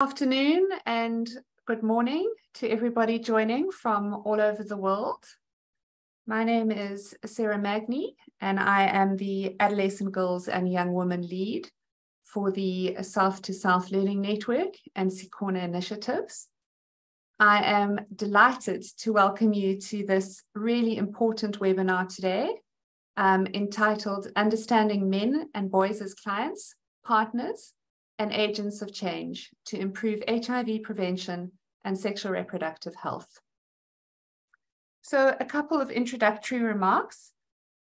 Afternoon and good morning to everybody joining from all over the world. My name is Sarah Magny, and I am the Adolescent Girls and Young Women Lead for the South to South Learning Network and SYCONA initiatives. I am delighted to welcome you to this really important webinar today, entitled Understanding Men and Boys as Clients, Partners, and Agents of Change to Improve HIV Prevention and Sexual Reproductive Health. So a couple of introductory remarks.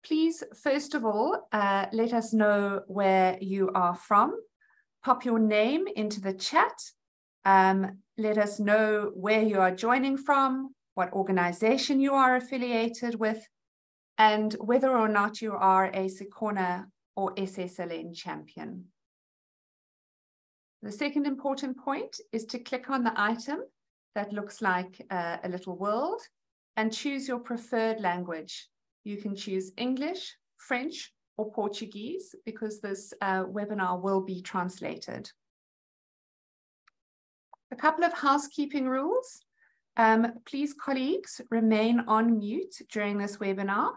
Please, first of all, let us know where you are from. Pop your name into the chat. Let us know where you are joining from, what organization you are affiliated with, and whether or not you are a SYCONA or SSLN champion. The second important point is to click on the item that looks like a little world and choose your preferred language. You can choose English, French, or Portuguese because this webinar will be translated. A couple of housekeeping rules. Please, colleagues, remain on mute during this webinar.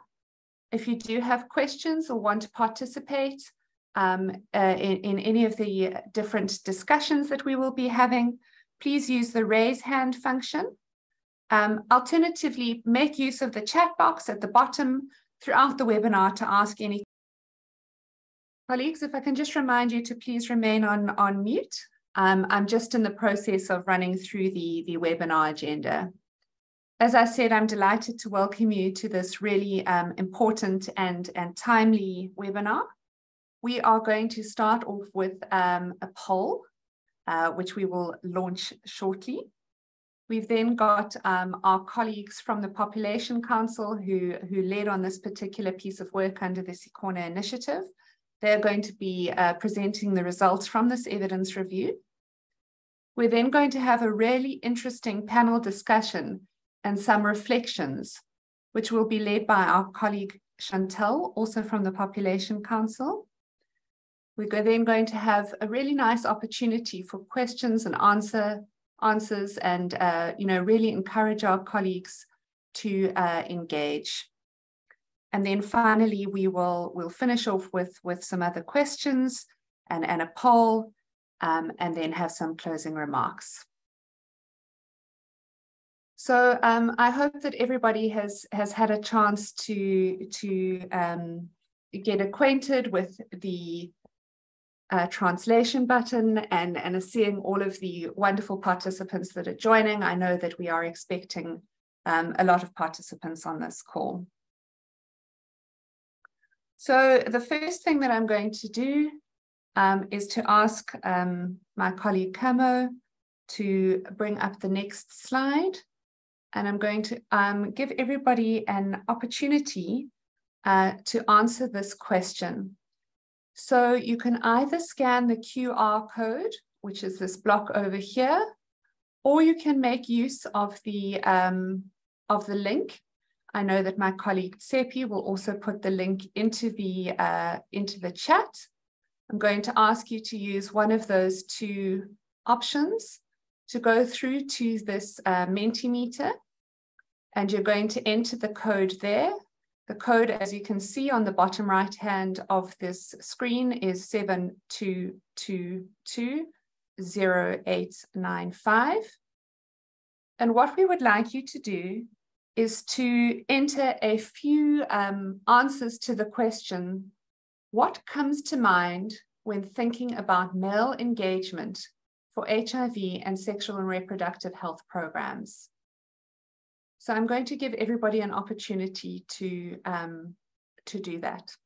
If you do have questions or want to participate, in any of the different discussions that we will be having, please use the raise hand function. Alternatively, make use of the chat box at the bottom throughout the webinar to ask any. Colleagues, if I can just remind you to please remain on mute. I'm just in the process of running through the webinar agenda. As I said, I'm delighted to welcome you to this really important and timely webinar. We are going to start off with a poll, which we will launch shortly. We've then got our colleagues from the Population Council who led on this particular piece of work under the SYCONA initiative. They're going to be presenting the results from this evidence review. We're then going to have a really interesting panel discussion and some reflections, which will be led by our colleague Chantel, also from the Population Council. We're then going to have a really nice opportunity for questions and answers and really encourage our colleagues to engage. And then finally, we'll finish off with some other questions and a poll, and then have some closing remarks. So I hope that everybody has had a chance to get acquainted with the translation button and are seeing all of the wonderful participants that are joining. I know that we are expecting a lot of participants on this call. So the first thing that I'm going to do is to ask my colleague Camo to bring up the next slide. And I'm going to give everybody an opportunity to answer this question. So you can either scan the QR code, which is this block over here, or you can make use of the link. I know that my colleague Tsepi will also put the link into the chat. I'm going to ask you to use one of those two options to go through to this Mentimeter, and you're going to enter the code there. The code, as you can see on the bottom right hand of this screen, is 72220895. And what we would like you to do is to enter a few answers to the question, what comes to mind when thinking about male engagement for HIV and sexual and reproductive health programs? So I'm going to give everybody an opportunity to do that.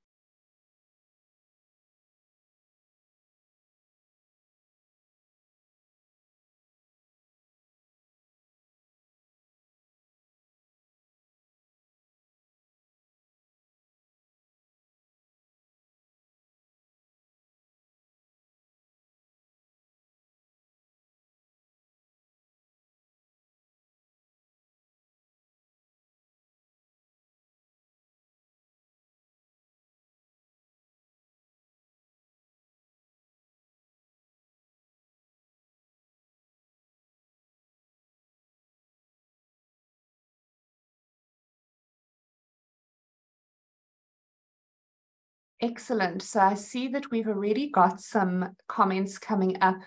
Excellent. So I see that we've already got some comments coming up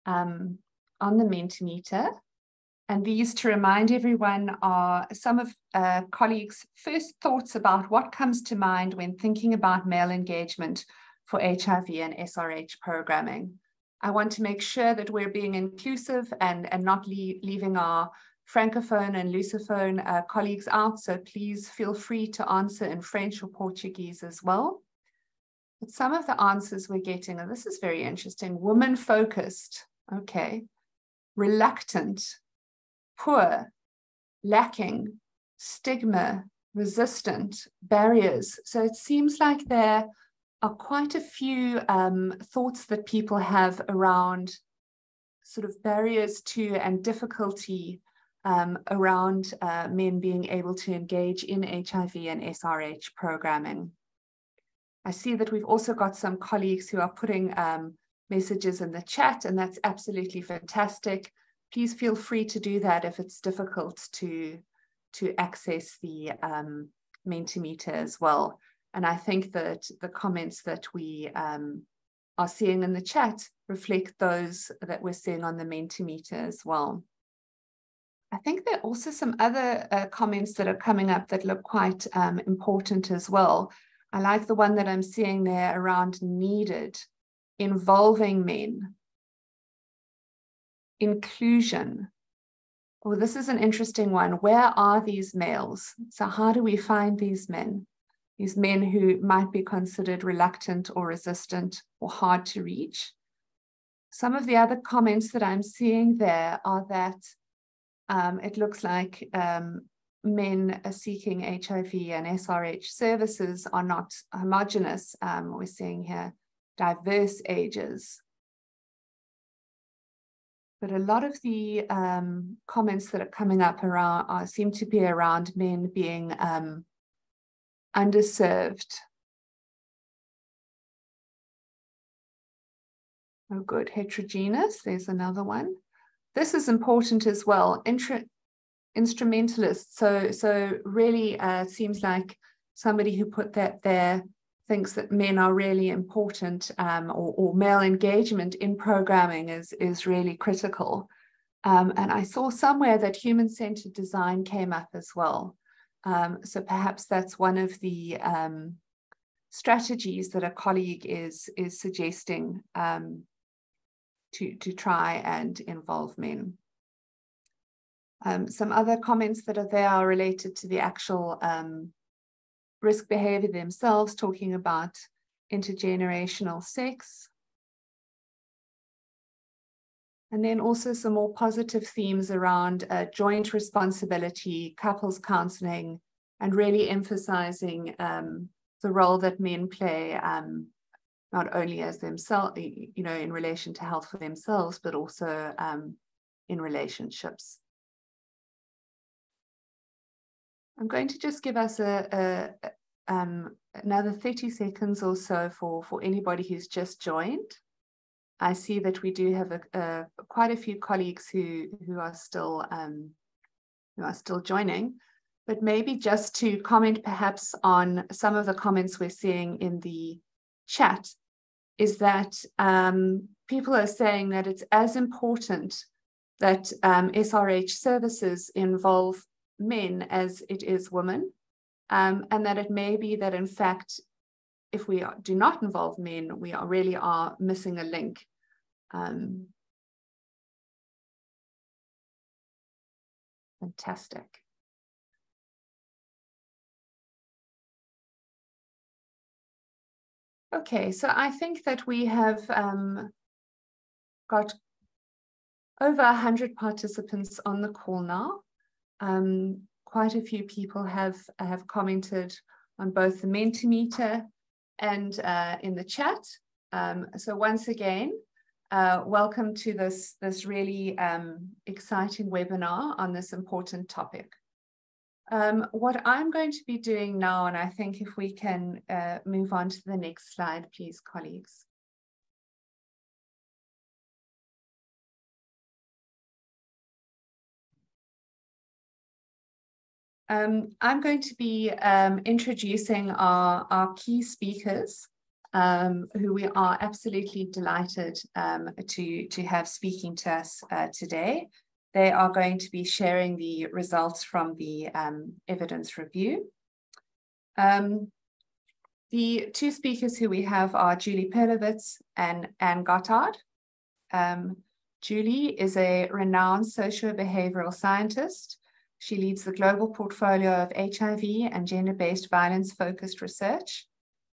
on the Mentimeter. And these, to remind everyone, are some of colleagues' first thoughts about what comes to mind when thinking about male engagement for HIV and SRH programming. I want to make sure that we're being inclusive and not leaving our Francophone and Lusophone colleagues out. So please feel free to answer in French or Portuguese as well. But some of the answers we're getting, and this is very interesting: woman-focused, okay, reluctant, poor, lacking, stigma, resistant, barriers. So it seems like there are quite a few thoughts that people have around sort of barriers to and difficulty around men being able to engage in HIV and SRH programming. I see that we've also got some colleagues who are putting messages in the chat, and that's absolutely fantastic. Please feel free to do that if it's difficult to access the Mentimeter as well. And I think that the comments that we are seeing in the chat reflect those that we're seeing on the Mentimeter as well. I think there are also some other comments that are coming up that look quite important as well. I like the one that I'm seeing there around needed, involving men, inclusion. Oh, this is an interesting one. Where are these males? So how do we find these men who might be considered reluctant or resistant or hard to reach? Some of the other comments that I'm seeing there are that it looks like men are seeking HIV and SRH services are not homogenous. We're seeing here diverse ages. But a lot of the comments that are coming up around seem to be around men being underserved. Oh, good. Heterogeneous. There's another one. This is important as well. Instrumentalists. So really seems like somebody who put that there thinks that men are really important, or male engagement in programming is really critical. And I saw somewhere that human-centered design came up as well. So perhaps that's one of the strategies that a colleague is suggesting to try and involve men. Some other comments that are there are related to the actual risk behavior themselves, talking about intergenerational sex. And then also some more positive themes around joint responsibility, couples counseling, and really emphasizing the role that men play, not only as themselves, you know, in relation to health for themselves, but also in relationships. I'm going to just give us another 30 seconds or so for anybody who's just joined. I see that we do have quite a few colleagues who are still joining, but maybe just to comment perhaps on some of the comments we're seeing in the chat is that people are saying that it's as important that SRH services involve men as it is women, and that it may be that in fact, if we do not involve men, we really are missing a link. Fantastic. Okay, so I think that we have got over 100 participants on the call now. Quite a few people have commented on both the Mentimeter and in the chat. So once again, welcome to this really exciting webinar on this important topic. What I'm going to be doing now, and I think if we can move on to the next slide, please, colleagues. I'm going to be introducing our key speakers. who we are absolutely delighted to have speaking to us today. They are going to be sharing the results from the evidence review. The two speakers who we have are Julie Perlowitz and Anne Gottard. Julie is a renowned socio-behavioral scientist. She leads the global portfolio of HIV and gender-based violence-focused research.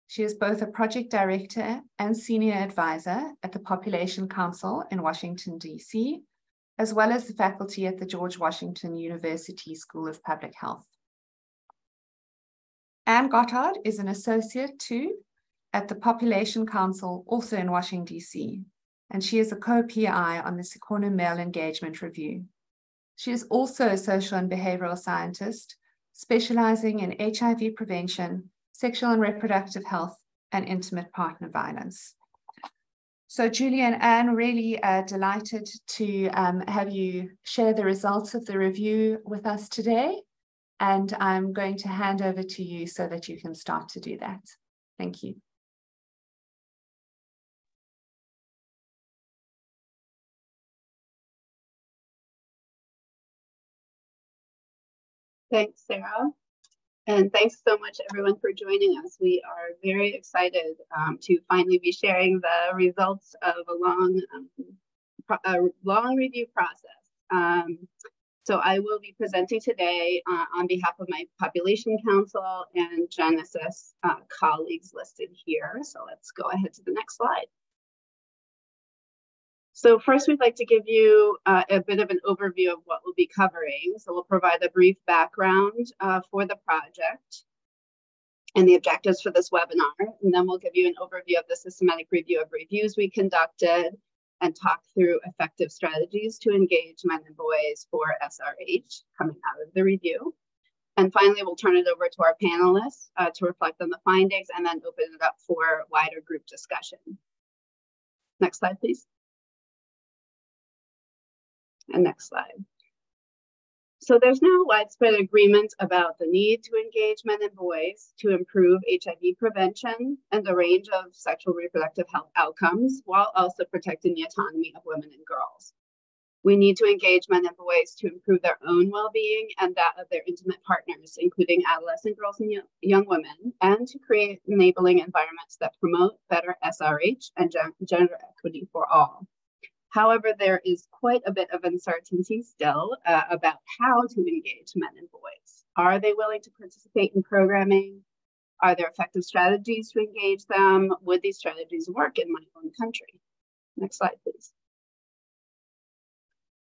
She is both a project director and senior advisor at the Population Council in Washington, D.C., as well as the faculty at the George Washington University School of Public Health. Anne Gottard is an associate too at the Population Council, also in Washington, D.C., and she is a co-PI on the SYCONA Male Engagement Review. She is also a social and behavioral scientist, specializing in HIV prevention, sexual and reproductive health, and intimate partner violence. So Julie and Anne, really delighted to have you share the results of the review with us today. And I'm going to hand over to you so that you can start to do that. Thank you. Thanks, Sarah. And thanks so much, everyone, for joining us. We are very excited to finally be sharing the results of a long review process. So I will be presenting today on behalf of my Population Council and Genesis colleagues listed here. So let's go ahead to the next slide. So first, we'd like to give you a bit of an overview of what we'll be covering. So we'll provide a brief background for the project and the objectives for this webinar. And then we'll give you an overview of the systematic review of reviews we conducted and talk through effective strategies to engage men and boys for SRH coming out of the review. And finally, we'll turn it over to our panelists to reflect on the findings and then open it up for wider group discussion. Next slide, please. And next slide. So there's now widespread agreement about the need to engage men and boys to improve HIV prevention and a range of sexual reproductive health outcomes, while also protecting the autonomy of women and girls. We need to engage men and boys to improve their own well-being and that of their intimate partners, including adolescent girls and young women, and to create enabling environments that promote better SRH and gender equity for all. However, there is quite a bit of uncertainty still about how to engage men and boys. Are they willing to participate in programming? Are there effective strategies to engage them? Would these strategies work in my own country? Next slide, please.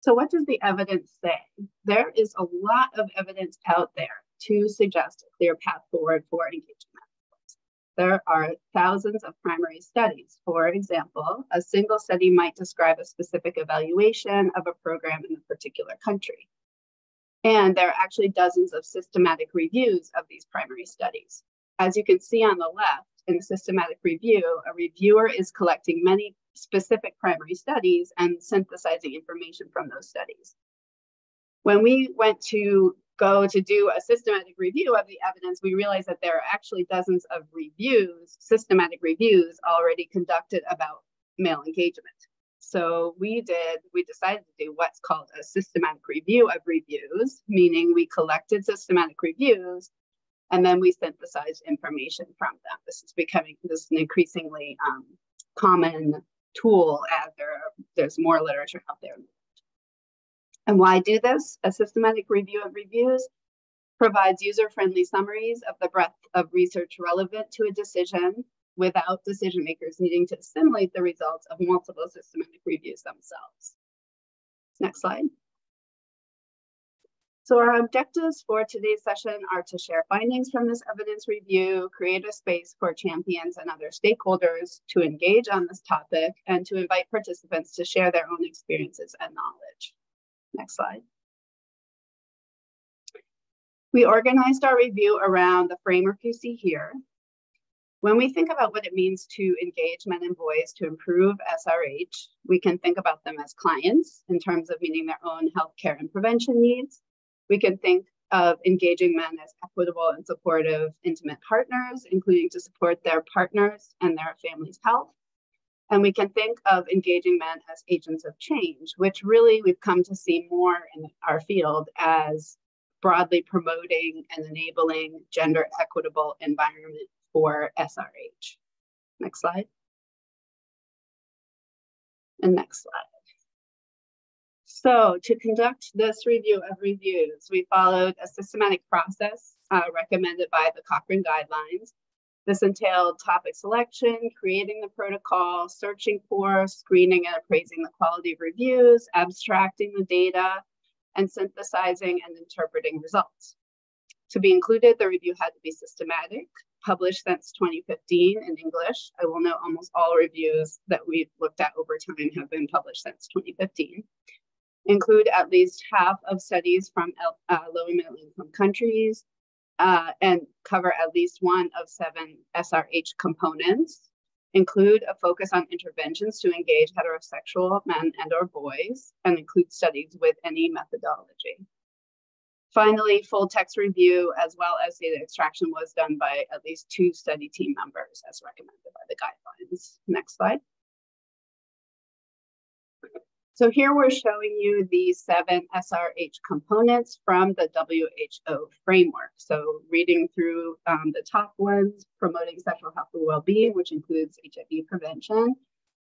So what does the evidence say? There is a lot of evidence out there to suggest a clear path forward for engagement. There are thousands of primary studies. For example, a single study might describe a specific evaluation of a program in a particular country. And there are actually dozens of systematic reviews of these primary studies. As you can see on the left, in the systematic review, a reviewer is collecting many specific primary studies and synthesizing information from those studies. When we went to go to do a systematic review of the evidence, we realized that there are actually dozens of reviews, systematic reviews already conducted about male engagement. So we decided to do what's called a systematic review of reviews, meaning we collected systematic reviews and then we synthesized information from them. This is an increasingly common tool as there's more literature out there. And why do this? A systematic review of reviews provides user-friendly summaries of the breadth of research relevant to a decision without decision makers needing to assimilate the results of multiple systematic reviews themselves. Next slide. So our objectives for today's session are to share findings from this evidence review, create a space for champions and other stakeholders to engage on this topic, and to invite participants to share their own experiences and knowledge. Next slide. We organized our review around the framework you see here. When we think about what it means to engage men and boys to improve SRH, we can think about them as clients in terms of meeting their own healthcare and prevention needs. We can think of engaging men as equitable and supportive intimate partners, including to support their partners and their family's health. And we can think of engaging men as agents of change, which really we've come to see more in our field as broadly promoting and enabling gender equitable environment for SRH. Next slide. And next slide. So to conduct this review of reviews, we followed a systematic process recommended by the Cochrane guidelines. This entailed topic selection, creating the protocol, searching for, screening and appraising the quality of reviews, abstracting the data, and synthesizing and interpreting results. To be included, the review had to be systematic, published since 2015 in English. I will note almost all reviews that we've looked at over time have been published since 2015. Include at least half of studies from low and middle income countries, and cover at least one of 7 SRH components. Include a focus on interventions to engage heterosexual men and or boys, and include studies with any methodology. Finally, full text review as well as data extraction was done by at least 2 study team members as recommended by the guidelines. Next slide. So here we're showing you the 7 SRH components from the WHO framework. So reading through the top ones, promoting sexual health and well-being, which includes HIV prevention,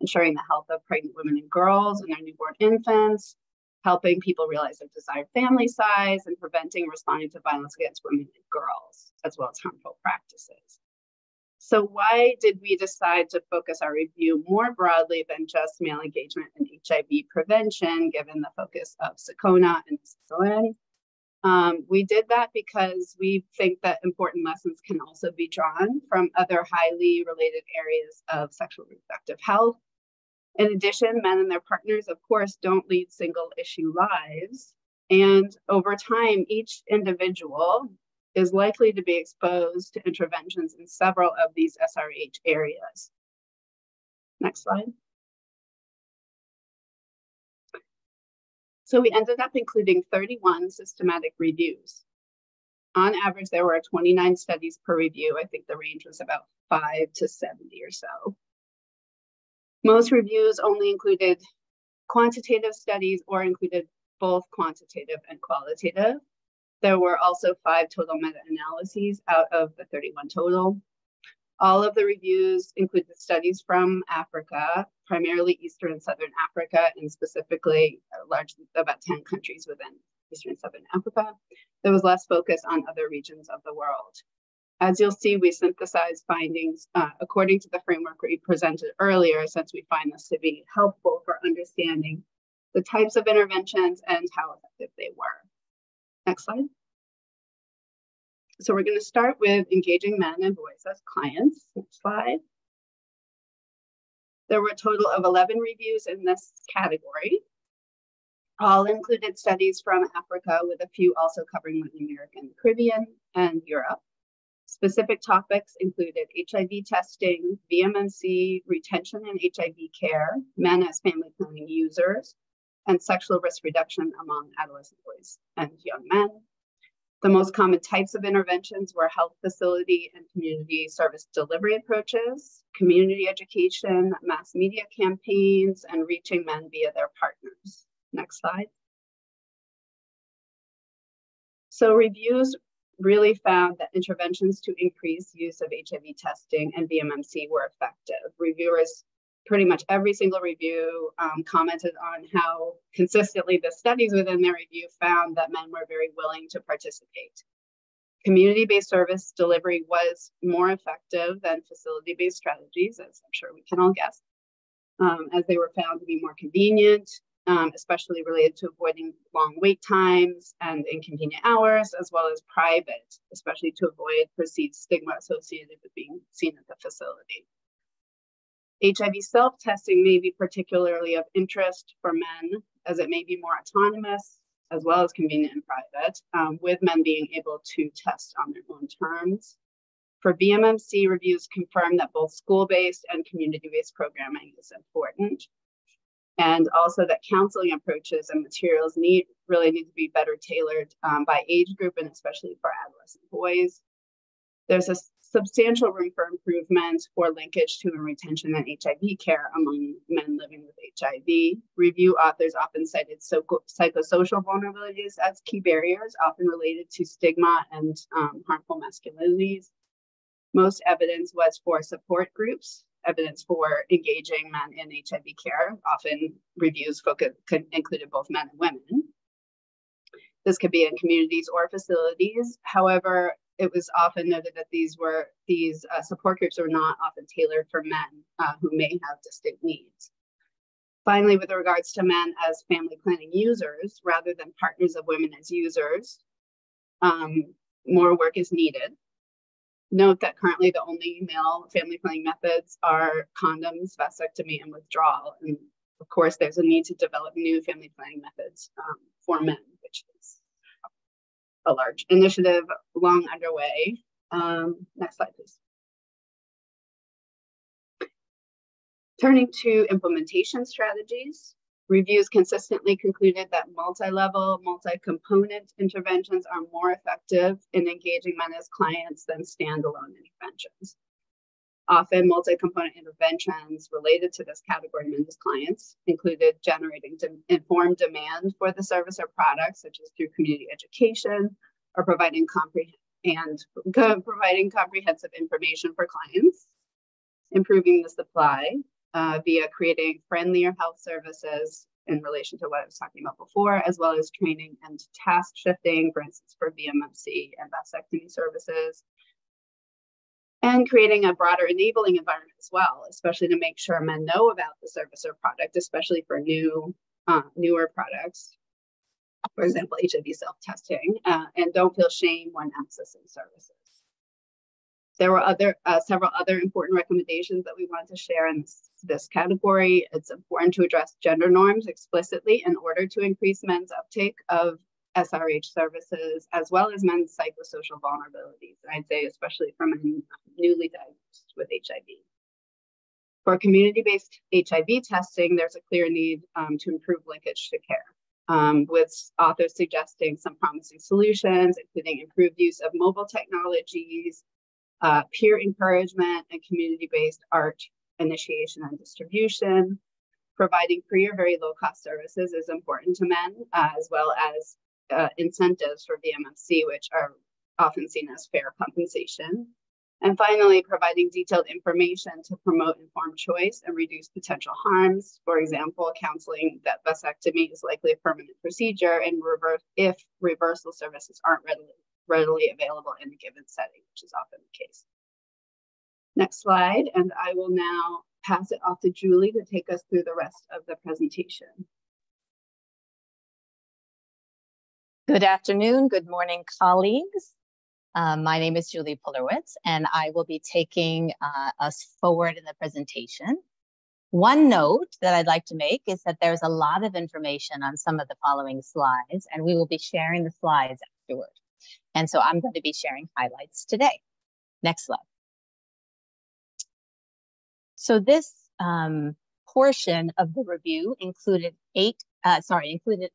ensuring the health of pregnant women and girls and their newborn infants, helping people realize their desired family size, and preventing and responding to violence against women and girls, as well as harmful practices. So why did we decide to focus our review more broadly than just male engagement and HIV prevention, given the focus of SYCONA and SSLN? We did that because we think that important lessons can also be drawn from other highly related areas of sexual reproductive health. In addition, men and their partners, of course, don't lead single issue lives. And over time, each individual is likely to be exposed to interventions in several of these SRH areas. Next slide. So we ended up including 31 systematic reviews. On average, there were 29 studies per review. I think the range was about 5 to 70 or so. Most reviews only included quantitative studies or included both quantitative and qualitative. There were also 5 total meta-analyses out of the 31 total. All of the reviews included studies from Africa, primarily Eastern and Southern Africa, and specifically largely about 10 countries within Eastern and Southern Africa. There was less focus on other regions of the world. As you'll see, we synthesized findings according to the framework we presented earlier, since we find this to be helpful for understanding the types of interventions and how effective they were. Next slide. So we're going to start with engaging men and boys as clients. Next slide. There were a total of 11 reviews in this category. All included studies from Africa, with a few also covering Latin America and the Caribbean and Europe. Specific topics included HIV testing, VMMC, retention and HIV care, men as family planning users, and sexual risk reduction among adolescent boys and young men. The most common types of interventions were health facility and community service delivery approaches, community education, mass media campaigns, and reaching men via their partners. Next slide. So reviews really found that interventions to increase use of HIV testing and VMMC were effective. Reviewers, pretty much every single review, commented on how consistently the studies within their review found that men were very willing to participate. Community-based service delivery was more effective than facility-based strategies, as I'm sure we can all guess, as they were found to be more convenient, especially related to avoiding long wait times and inconvenient hours, as well as private, especially to avoid perceived stigma associated with being seen at the facility. HIV self-testing may be particularly of interest for men, as it may be more autonomous, as well as convenient and private, with men being able to test on their own terms. For VMMC, reviews confirm that both school-based and community-based programming is important. And also that counseling approaches and materials really need to be better tailored by age group, and especially for adolescent boys. There's a substantial room for improvement for linkage to and retention and HIV care among men living with HIV. Review authors often cited psychosocial vulnerabilities as key barriers, often related to stigma and harmful masculinities. Most evidence was for support groups, evidence for engaging men in HIV care. Often reviews included both men and women. This could be in communities or facilities. However, it was often noted that these support groups are not often tailored for men who may have distinct needs. Finally, with regards to men as family planning users, rather than partners of women as users, more work is needed. Note that currently the only male family planning methods are condoms, vasectomy, and withdrawal. And of course, there's a need to develop new family planning methods for men, which is a large initiative long underway. Next slide, please. Turning to implementation strategies, reviews consistently concluded that multi-level, multi-component interventions are more effective in engaging men as clients than standalone interventions. Often multi-component interventions related to this category men as clients included generating informed demand for the service or product, such as through community education, or providing comprehensive information for clients, improving the supply, via creating friendlier health services in relation to what I was talking about before, as well as training and task shifting, for instance, for BMFC and vasectomy services, and creating a broader enabling environment as well, especially to make sure men know about the service or product, especially for newer products, for example, HIV self-testing, and don't feel shame when accessing services. There were several other important recommendations that we wanted to share in this category. It's important to address gender norms explicitly in order to increase men's uptake of SRH services, as well as men's psychosocial vulnerabilities. And I'd say especially for men newly diagnosed with HIV. For community-based HIV testing, there's a clear need to improve linkage to care, with authors suggesting some promising solutions, including improved use of mobile technologies, peer encouragement, and community-based ART initiation and distribution. Providing free or very low-cost services is important to men, as well as incentives for VMFC, which are often seen as fair compensation. And finally, providing detailed information to promote informed choice and reduce potential harms. For example, counseling that vasectomy is likely a permanent procedure, and if reversal services aren't readily available in a given setting, which is often the case. Next slide, and I will now pass it off to Julie to take us through the rest of the presentation. Good afternoon, good morning, colleagues. My name is Julie Pullerwitz, and I will be taking us forward in the presentation. One note that I'd like to make is that there's a lot of information on some of the following slides, and we will be sharing the slides afterward. And so I'm going to be sharing highlights today. Next slide. So this portion of the review included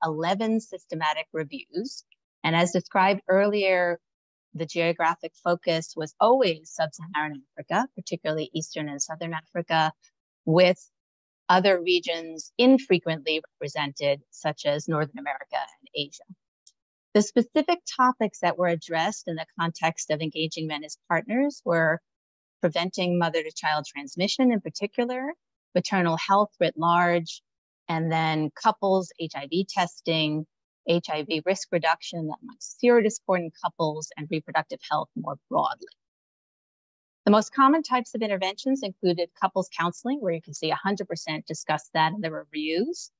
11 systematic reviews. And as described earlier, the geographic focus was always sub-Saharan Africa, particularly Eastern and Southern Africa, with other regions infrequently represented, such as Northern America and Asia. The specific topics that were addressed in the context of engaging men as partners were preventing mother-to-child transmission in particular, maternal health writ large, and then couples HIV testing, HIV risk reduction amongst serodiscordant couples, and reproductive health more broadly. The most common types of interventions included couples counseling, where you can see 100% discussed that in the reviews,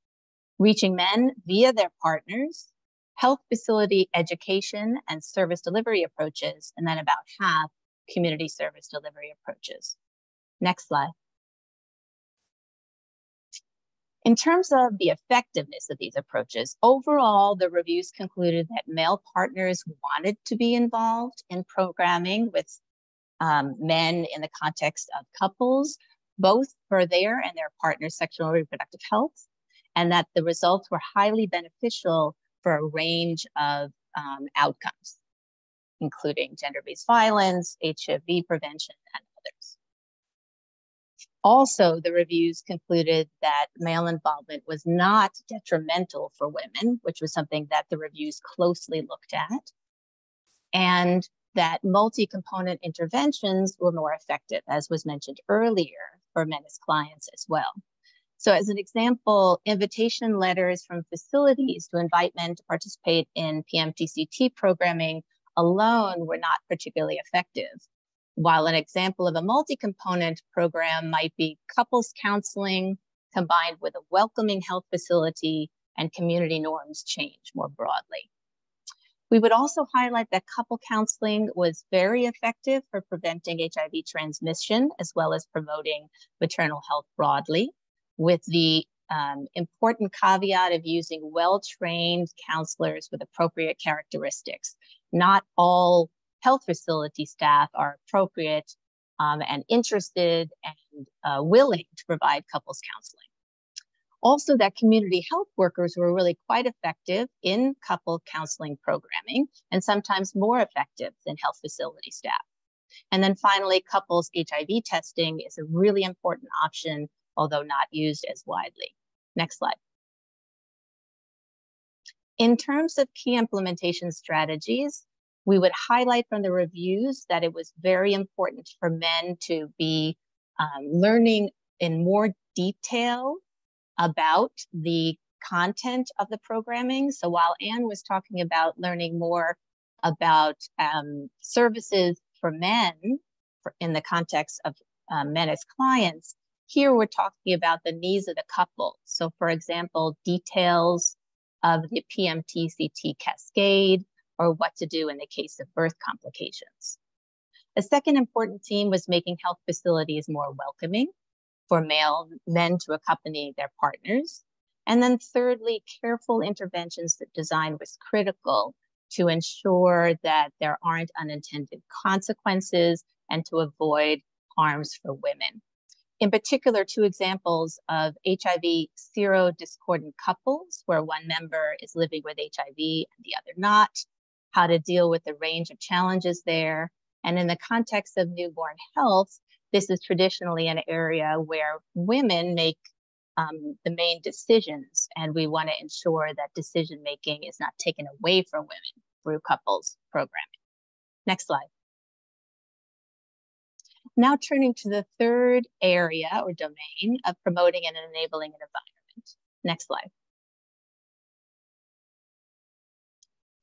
reaching men via their partners, health facility education and service delivery approaches, and then about half community service delivery approaches. Next slide. In terms of the effectiveness of these approaches, overall, the reviews concluded that male partners wanted to be involved in programming with men in the context of couples, both for their and their partner's sexual and reproductive health, and that the results were highly beneficial for a range of outcomes, including gender-based violence, HIV prevention, and others. Also, the reviews concluded that male involvement was not detrimental for women, which was something that the reviews closely looked at, and that multi-component interventions were more effective, as was mentioned earlier, for men as clients as well. So as an example, invitation letters from facilities to invite men to participate in PMTCT programming alone were not particularly effective, while an example of a multi-component program might be couples counseling combined with a welcoming health facility and community norms change more broadly. We would also highlight that couple counseling was very effective for preventing HIV transmission, as well as promoting maternal health broadly, with the important caveat of using well-trained counselors with appropriate characteristics. Not all health facility staff are appropriate and interested and willing to provide couples counseling. Also, that community health workers were really quite effective in couple counseling programming, and sometimes more effective than health facility staff. And then finally, couples HIV testing is a really important option, although not used as widely. Next slide. In terms of key implementation strategies, we would highlight from the reviews that it was very important for men to be learning in more detail about the content of the programming. So while Anne was talking about learning more about services for men in the context of men as clients, here we're talking about the needs of the couple. So for example, details of the PMTCT cascade, or what to do in the case of birth complications. A second important theme was making health facilities more welcoming for men to accompany their partners. And then thirdly, careful interventions that design was critical to ensure that there aren't unintended consequences and to avoid harms for women. In particular, two examples of HIV serodiscordant couples, where one member is living with HIV and the other not, how to deal with the range of challenges there. And in the context of newborn health, this is traditionally an area where women make the main decisions, and we want to ensure that decision-making is not taken away from women through couples programming. Next slide. Now turning to the third area or domain of promoting and enabling an environment. Next slide.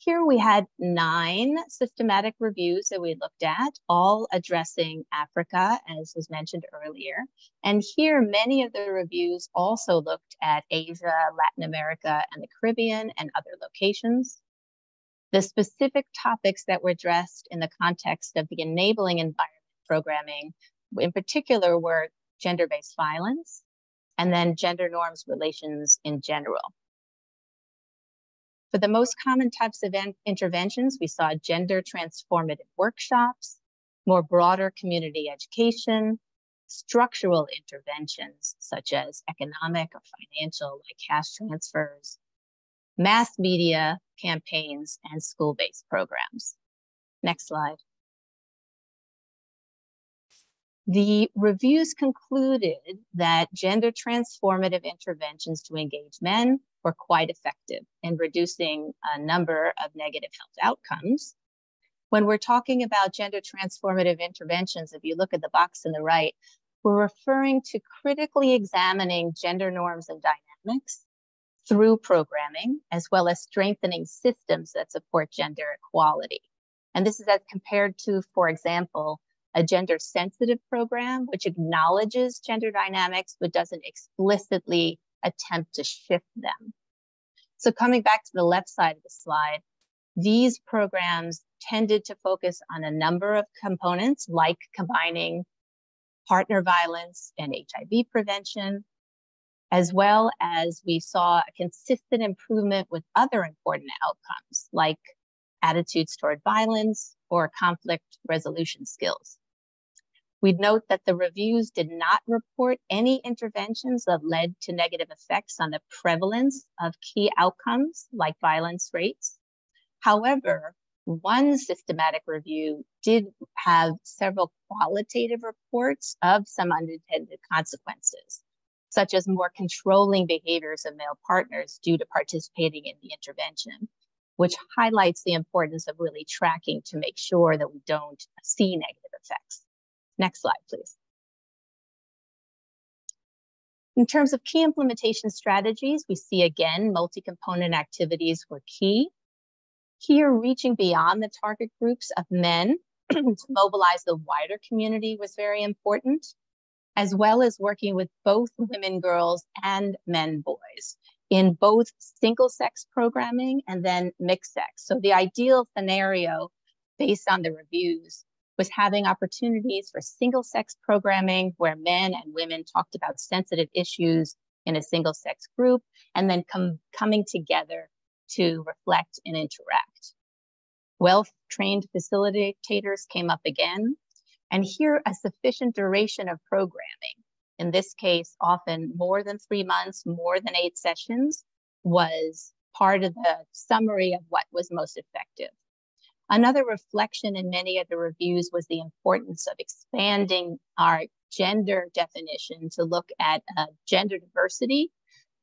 Here we had 9 systematic reviews that we looked at, all addressing Africa, as was mentioned earlier. And here, many of the reviews also looked at Asia, Latin America, and the Caribbean and other locations. The specific topics that were addressed in the context of the enabling environment programming, in particular, were gender-based violence, and then gender norms relations in general. For the most common types of interventions, we saw gender transformative workshops, more broader community education, structural interventions such as economic or financial, like cash transfers, mass media campaigns, and school-based programs. Next slide. The reviews concluded that gender transformative interventions to engage men were quite effective in reducing a number of negative health outcomes. When we're talking about gender transformative interventions, if you look at the box on the right, we're referring to critically examining gender norms and dynamics through programming, as well as strengthening systems that support gender equality. And this is as compared to, for example, a gender-sensitive program, which acknowledges gender dynamics, but doesn't explicitly attempt to shift them. So coming back to the left side of the slide, these programs tended to focus on a number of components, like combining partner violence and HIV prevention, as well as we saw a consistent improvement with other important outcomes, like attitudes toward violence or conflict resolution skills. We'd note that the reviews did not report any interventions that led to negative effects on the prevalence of key outcomes like violence rates. However, one systematic review did have several qualitative reports of some unintended consequences, such as more controlling behaviors of male partners due to participating in the intervention, which highlights the importance of really tracking to make sure that we don't see negative effects. Next slide, please. In terms of key implementation strategies, we see again, multi-component activities were key. Here, reaching beyond the target groups of men to mobilize the wider community was very important, as well as working with both women, girls, and men, boys in both single-sex programming and then mixed sex. So the ideal scenario based on the reviews was having opportunities for single-sex programming where men and women talked about sensitive issues in a single-sex group and then coming together to reflect and interact. Well-trained facilitators came up again, and here a sufficient duration of programming, in this case, often more than 3 months, more than 8 sessions, was part of the summary of what was most effective. Another reflection in many of the reviews was the importance of expanding our gender definition to look at gender diversity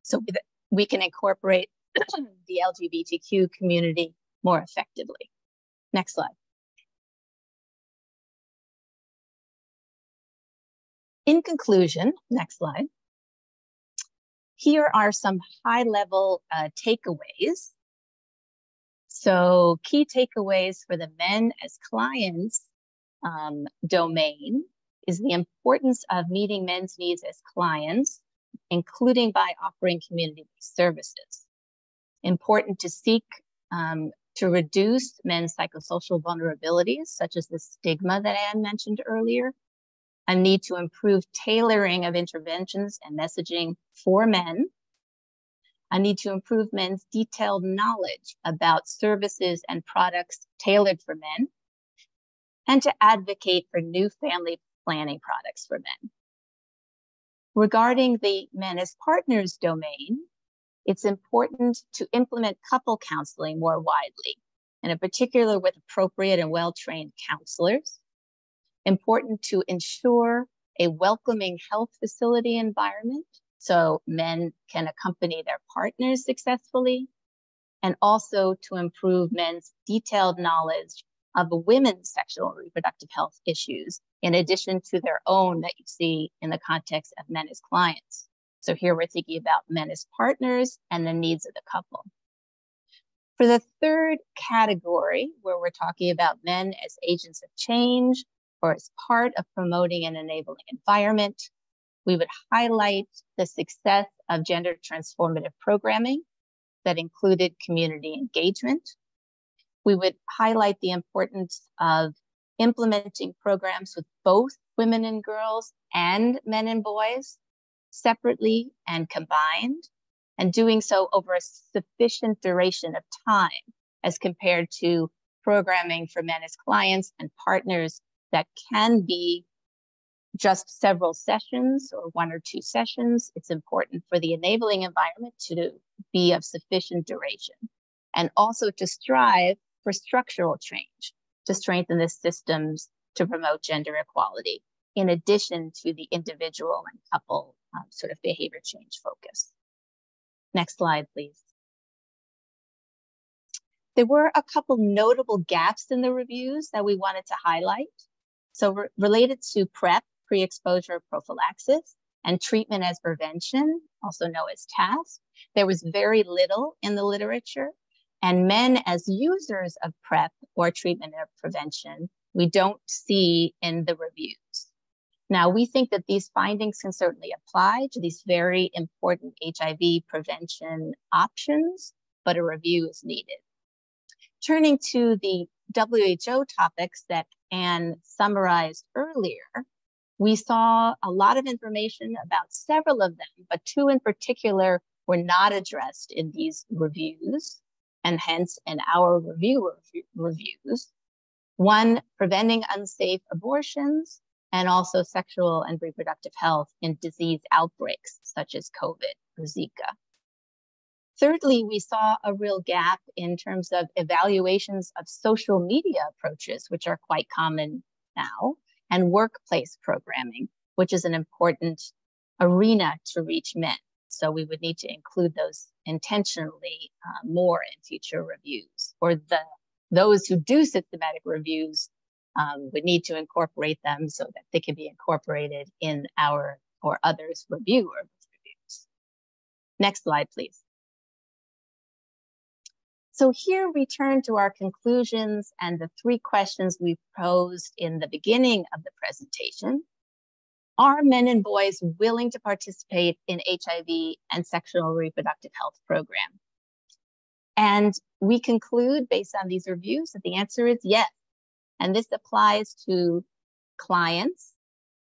so that we can incorporate the LGBTQ community more effectively. Next slide. In conclusion, next slide. Here are some high-level takeaways. So key takeaways for the men as clients domain is the importance of meeting men's needs as clients, including by offering community-based services. Important to seek to reduce men's psychosocial vulnerabilities, such as the stigma that Anne mentioned earlier, a need to improve tailoring of interventions and messaging for men, a need to improve men's detailed knowledge about services and products tailored for men, and to advocate for new family planning products for men. Regarding the men as partners domain, it's important to implement couple counseling more widely, and in particular with appropriate and well-trained counselors. Important to ensure a welcoming health facility environment so men can accompany their partners successfully, and also to improve men's detailed knowledge of women's sexual and reproductive health issues, in addition to their own that you see in the context of men as clients. So here we're thinking about men as partners and the needs of the couple. For the third category, where we're talking about men as agents of change or as part of promoting an enabling environment, we would highlight the success of gender transformative programming that included community engagement. We would highlight the importance of implementing programs with both women and girls and men and boys separately and combined, and doing so over a sufficient duration of time as compared to programming for men as clients and partners that can be just several sessions or 1 or 2 sessions. It's important for the enabling environment to be of sufficient duration, and also to strive for structural change to strengthen the systems to promote gender equality, in addition to the individual and couple sort of behavior change focus. Next slide, please. There were a couple notable gaps in the reviews that we wanted to highlight. So related to PrEP, pre-exposure prophylaxis, and treatment as prevention, also known as TASP, there was very little in the literature. And men as users of PrEP or treatment or prevention, we don't see in the reviews. Now, we think that these findings can certainly apply to these very important HIV prevention options, but a review is needed. Turning to the WHO topics that Anne summarized earlier, we saw a lot of information about several of them, but 2 in particular were not addressed in these reviews, and hence in our reviews. 1, preventing unsafe abortions, and also sexual and reproductive health in disease outbreaks such as COVID or Zika. Thirdly, we saw a real gap in terms of evaluations of social media approaches, which are quite common now, and workplace programming, which is an important arena to reach men. So we would need to include those intentionally more in future reviews, or those who do systematic reviews would need to incorporate them so that they can be incorporated in our or others' review or reviews. Next slide, please. So here we turn to our conclusions and the 3 questions we posed in the beginning of the presentation. Are men and boys willing to participate in HIV and sexual and reproductive health program? And we conclude based on these reviews that the answer is yes. And this applies to clients,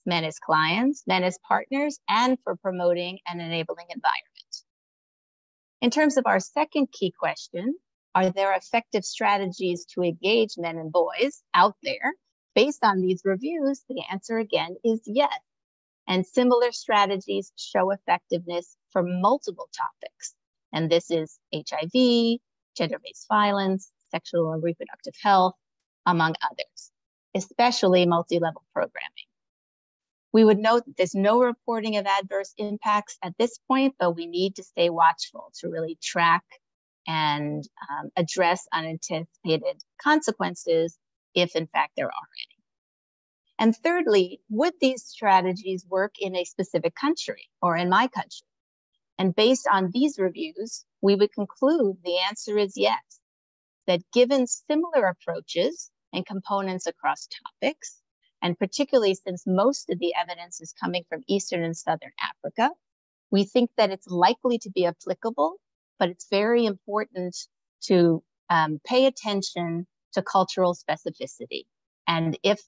men as clients, men as partners, and for promoting an enabling environment. In terms of our second key question, are there effective strategies to engage men and boys out there? Based on these reviews, the answer again is yes. And similar strategies show effectiveness for multiple topics. And this is HIV, gender-based violence, sexual and reproductive health, among others, especially multi-level programming. We would note that there's no reporting of adverse impacts at this point, but we need to stay watchful to really track and address unanticipated consequences if in fact there are any. And thirdly, would these strategies work in a specific country or in my country? And based on these reviews, we would conclude the answer is yes, that given similar approaches and components across topics, and particularly since most of the evidence is coming from Eastern and Southern Africa, we think that it's likely to be applicable, but it's very important to pay attention to cultural specificity. And if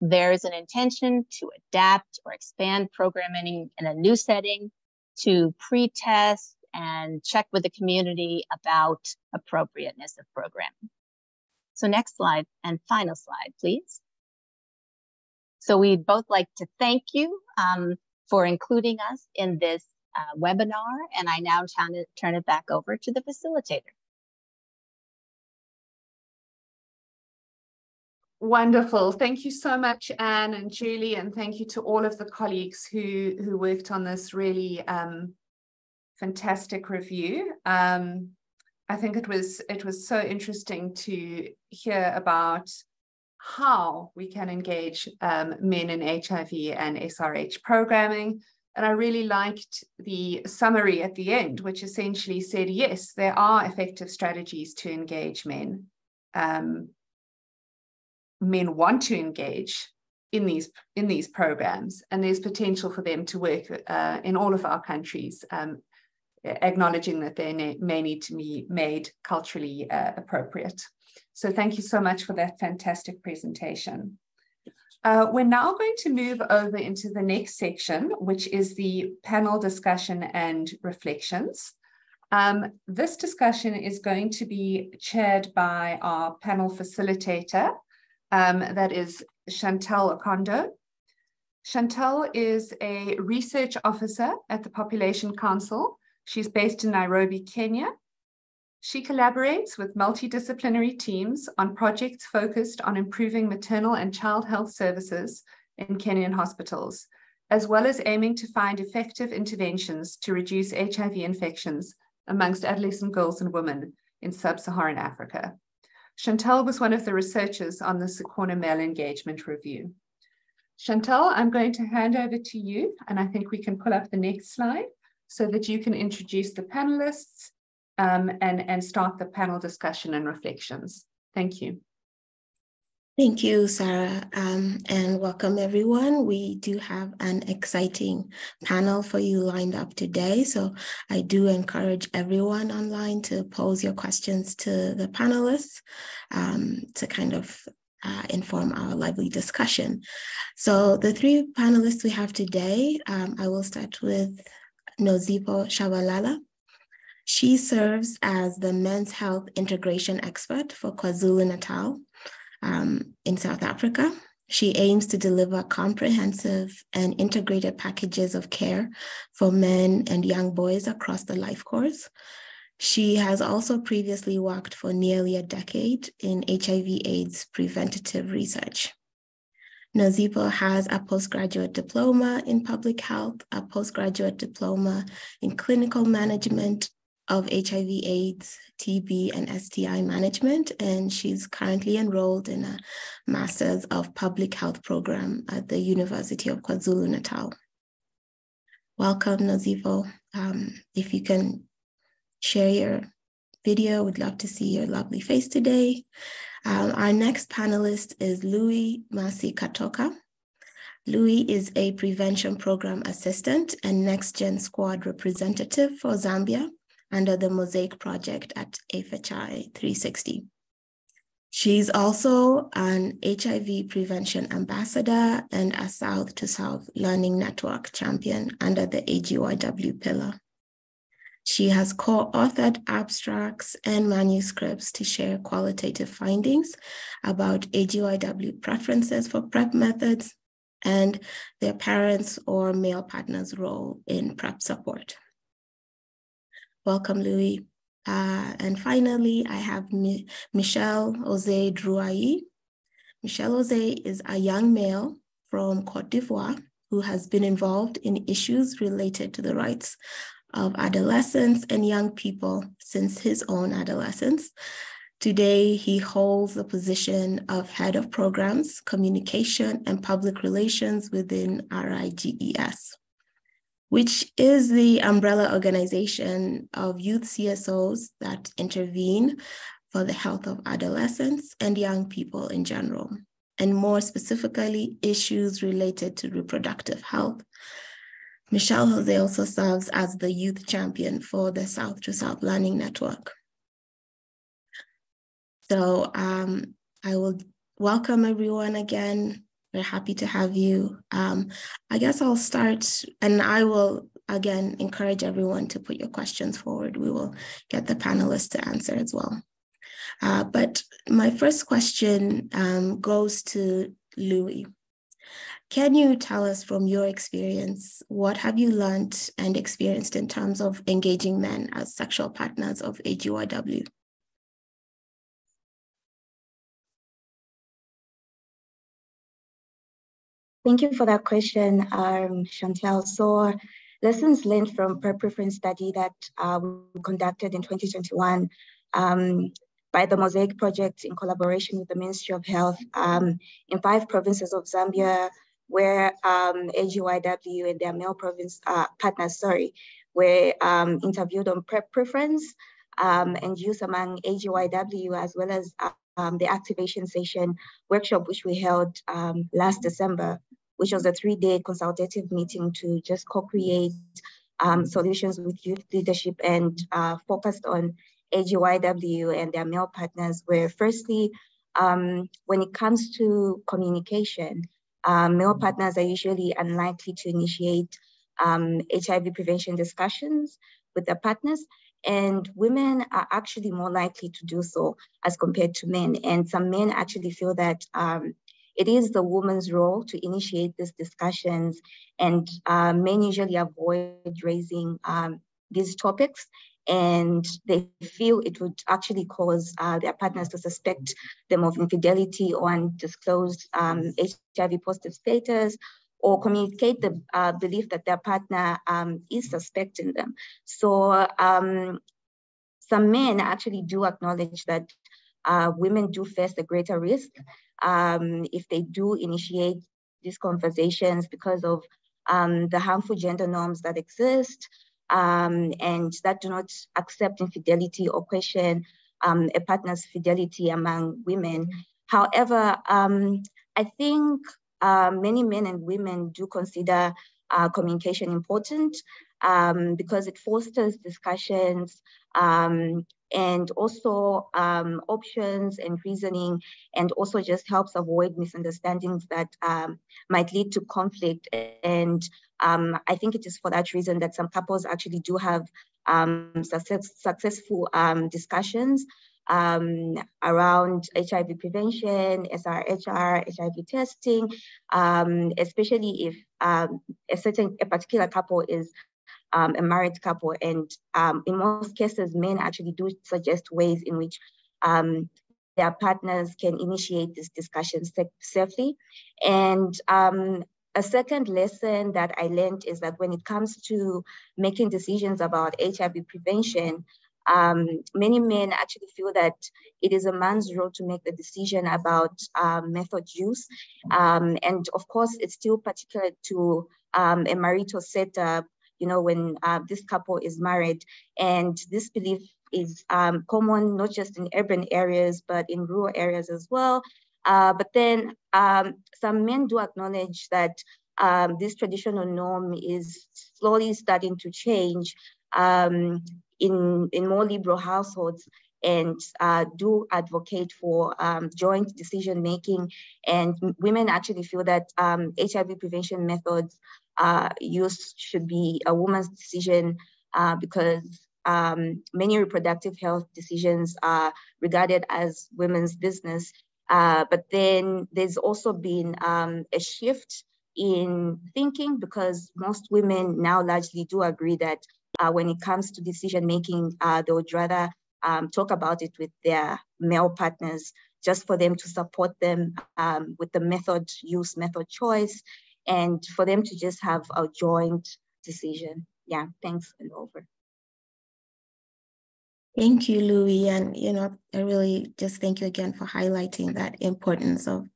there is an intention to adapt or expand programming in a new setting, to pre-test and check with the community about appropriateness of programming. So next slide and final slide, please. So we'd both like to thank you for including us in this webinar, and I now turn it back over to the facilitator. Wonderful. Thank you so much, Anne and Julie, and thank you to all of the colleagues who worked on this really fantastic review. I think it was so interesting to hear about how we can engage men in HIV and SRH programming. And I really liked the summary at the end, which essentially said, yes, there are effective strategies to engage men. Men want to engage in these programs, and there's potential for them to work in all of our countries, acknowledging that they may need to be made culturally appropriate. So thank you so much for that fantastic presentation. We're now going to move over into the next section, which is the panel discussion and reflections. This discussion is going to be chaired by our panel facilitator, that is Chantal Okondo. Chantal is a research officer at the Population Council. She's based in Nairobi, Kenya. She collaborates with multidisciplinary teams on projects focused on improving maternal and child health services in Kenyan hospitals, as well as aiming to find effective interventions to reduce HIV infections amongst adolescent girls and women in sub-Saharan Africa. Chantal was one of the researchers on the SYCONA Male Engagement Review. Chantal, I'm going to hand over to you, and I think we can pull up the next slide so that you can introduce the panelists and start the panel discussion and reflections. Thank you. Thank you, Sarah, and welcome everyone. We do have an exciting panel for you lined up today, so I do encourage everyone online to pose your questions to the panelists to kind of inform our lively discussion. So the 3 panelists we have today, I will start with Nozipo Shabalala. She serves as the men's health integration expert for KwaZulu-Natal in South Africa. She aims to deliver comprehensive and integrated packages of care for men and young boys across the life course. She has also previously worked for nearly a decade in HIV/AIDS preventative research. Nozipo has a postgraduate diploma in public health, a postgraduate diploma in clinical management of HIV/AIDS, TB, and STI management, and she's currently enrolled in a Master's of Public Health program at the University of KwaZulu-Natal. Welcome, Nozipo. If you can share your video, we'd love to see your lovely face today. Our next panelist is Louis Masi Katoka. Louis is a prevention program assistant and Next Gen Squad representative for Zambia under the Mosaic project at FHI 360. She's also an HIV prevention ambassador and a South to South Learning Network champion under the AGYW pillar. She has co-authored abstracts and manuscripts to share qualitative findings about AGYW preferences for PrEP methods and their parents' or male partners' role in PrEP support. Welcome, Louis. And finally, I have Michel Ose Drouai. Michel Ose is a young male from Côte d'Ivoire who has been involved in issues related to the rights of adolescents and young people since his own adolescence. Today, he holds the position of Head of Programs, Communication and Public Relations within RIGES, which is the umbrella organization of youth CSOs that intervene for the health of adolescents and young people in general, and more specifically, issues related to reproductive health. Michel Jose also serves as the youth champion for the South to South Learning Network. So I will welcome everyone again. We're happy to have you. I guess I'll start, and I will again encourage everyone to put your questions forward. We will get the panelists to answer as well. But my first question goes to Louis. Can you tell us from your experience, what have you learned and experienced in terms of engaging men as sexual partners of AGYW? Thank you for that question, Chantel. So lessons learned from PrEP preference study that we conducted in 2021 by the Mosaic project in collaboration with the Ministry of Health in 5 provinces of Zambia, where AGYW and their male province partners, were interviewed on PrEP preference and use among AGYW, as well as the activation session workshop, which we held last December, which was a 3-day consultative meeting to just co-create solutions with youth leadership, and focused on AGYW and their male partners, where firstly, when it comes to communication, male partners are usually unlikely to initiate HIV prevention discussions with their partners, and women are actually more likely to do so as compared to men. And some men actually feel that it is the woman's role to initiate these discussions, and men usually avoid raising these topics, and they feel it would actually cause their partners to suspect them of infidelity or undisclosed HIV positive status, or communicate the belief that their partner is suspecting them. So some men actually do acknowledge that women do face a greater risk if they do initiate these conversations because of the harmful gender norms that exist, and that do not accept infidelity or question a partner's fidelity among women. However, I think many men and women do consider communication important because it fosters discussions and also options and reasoning, and also just helps avoid misunderstandings that might lead to conflict. And I think it is for that reason that some couples actually do have successful discussions around HIV prevention, SRHR, HIV testing, especially if a particular couple is a married couple. And in most cases, men actually do suggest ways in which their partners can initiate this discussion safely. And a second lesson that I learned is that when it comes to making decisions about HIV prevention, many men actually feel that it is a man's role to make the decision about method use. And of course, it's still particular to a marital setup, you know, when this couple is married. And this belief is common, not just in urban areas, but in rural areas as well. But then some men do acknowledge that this traditional norm is slowly starting to change in more liberal households, and do advocate for joint decision-making. And women actually feel that HIV prevention methods use should be a woman's decision because many reproductive health decisions are regarded as women's business. But then there's also been a shift in thinking, because most women now largely do agree that when it comes to decision making, they would rather talk about it with their male partners, just for them to support them with the method choice, and for them to just have a joint decision. Yeah, thanks, and over. Thank you, Louis. And, you know, I really just thank you again for highlighting that importance of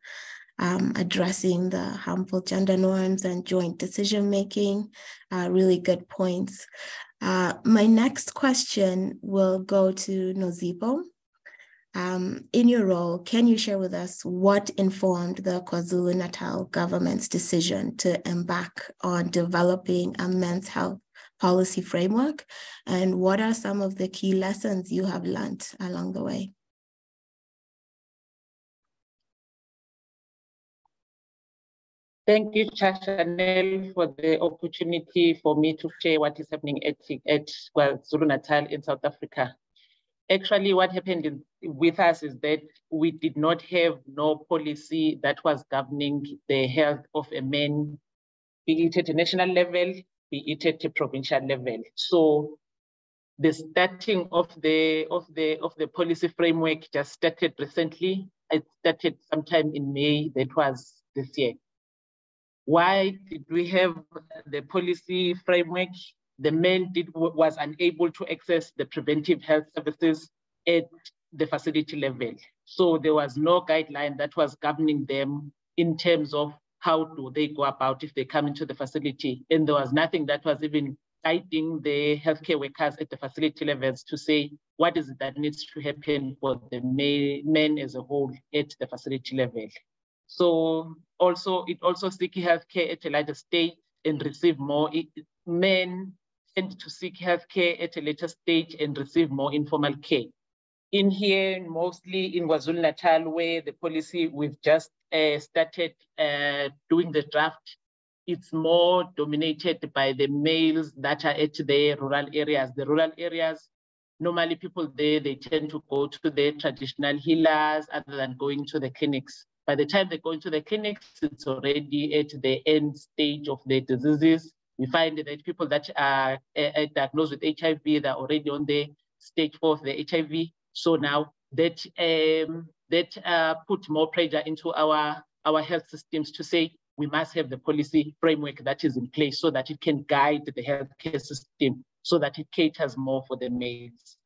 addressing the harmful gender norms and joint decision-making. Really good points. My next question will go to Nozipo. In your role, can you share with us what informed the KwaZulu-Natal government's decision to embark on developing a men's health policy framework, and what are some of the key lessons you have learned along the way? Thank you, Chanel, for the opportunity for me to share what is happening at KwaZulu-Natal in South Africa. Actually, what happened with us is that we did not have no policy that was governing the health of a man, be it at a national level, be it at a provincial level. So the starting of the policy framework just started recently. It started sometime in May, that was this year. Why did we have the policy framework? The man was unable to access the preventive health services at the facility level. So there was no guideline that was governing them in terms of how do they go about if they come into the facility. And there was nothing that was even guiding the healthcare workers at the facility levels to say, what is it that needs to happen for the men as a whole at the facility level? So it also seek healthcare at a later stage and receive more. Men tend to seek healthcare at a later stage and receive more informal care. In here, mostly in KwaZulu-Natal, where the policy we've just started doing the draft, it's more dominated by the males that are at the rural areas. The rural areas, normally people there, they tend to go to the traditional healers other than going to the clinics. By the time they go into the clinics, it's already at the end stage of the diseases. We find that people that are diagnosed with HIV, they're already on the stage 4 of the HIV. So now that put more pressure into our health systems to say we must have the policy framework that is in place so that it can guide the healthcare system, so that it caters more for the males.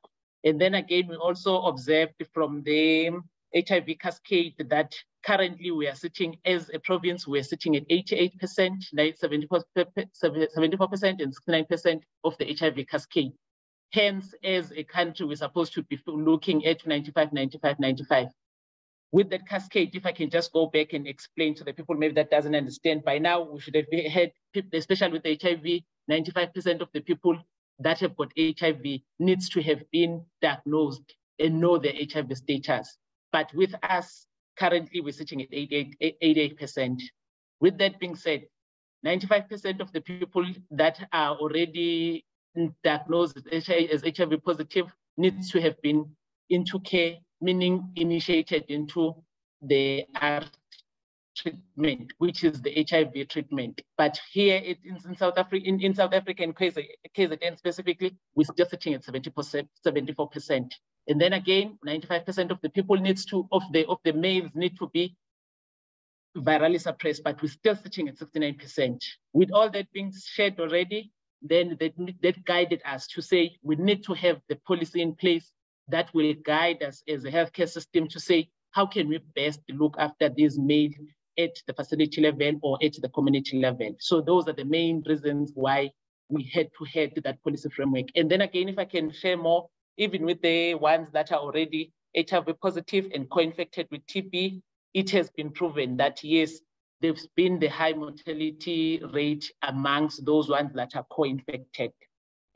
And then again, we also observed from the HIV cascade that currently we are sitting as a province, we're sitting at 88%, 74% and 69% of the HIV cascade. Hence, as a country, we're supposed to be looking at 95, 95, 95. With that cascade, if I can just go back and explain to the people maybe that doesn't understand, by now we should have had people, especially with HIV, 95% of the people that have got HIV needs to have been diagnosed and know their HIV status. But with us, currently we're sitting at 88%. With that being said, 95% of the people that are already diagnosed as HIV positive needs to have been into care, meaning initiated into the treatment, which is the HIV treatment. But here in South Africa, in South Africa, in KZN specifically, we're still sitting at 70%, 74%. And then again, 95% of the people of the males need to be virally suppressed, but we're still sitting at 69%. With all that being shared already, then that guided us to say we need to have the policy in place that will guide us as a healthcare system to say, how can we best look after these males at the facility level or at the community level? So those are the main reasons why we had to have that policy framework. And then again, if I can share more, even with the ones that are already HIV positive and co-infected with TB, it has been proven that yes, there's been the high mortality rate amongst those ones that are co-infected.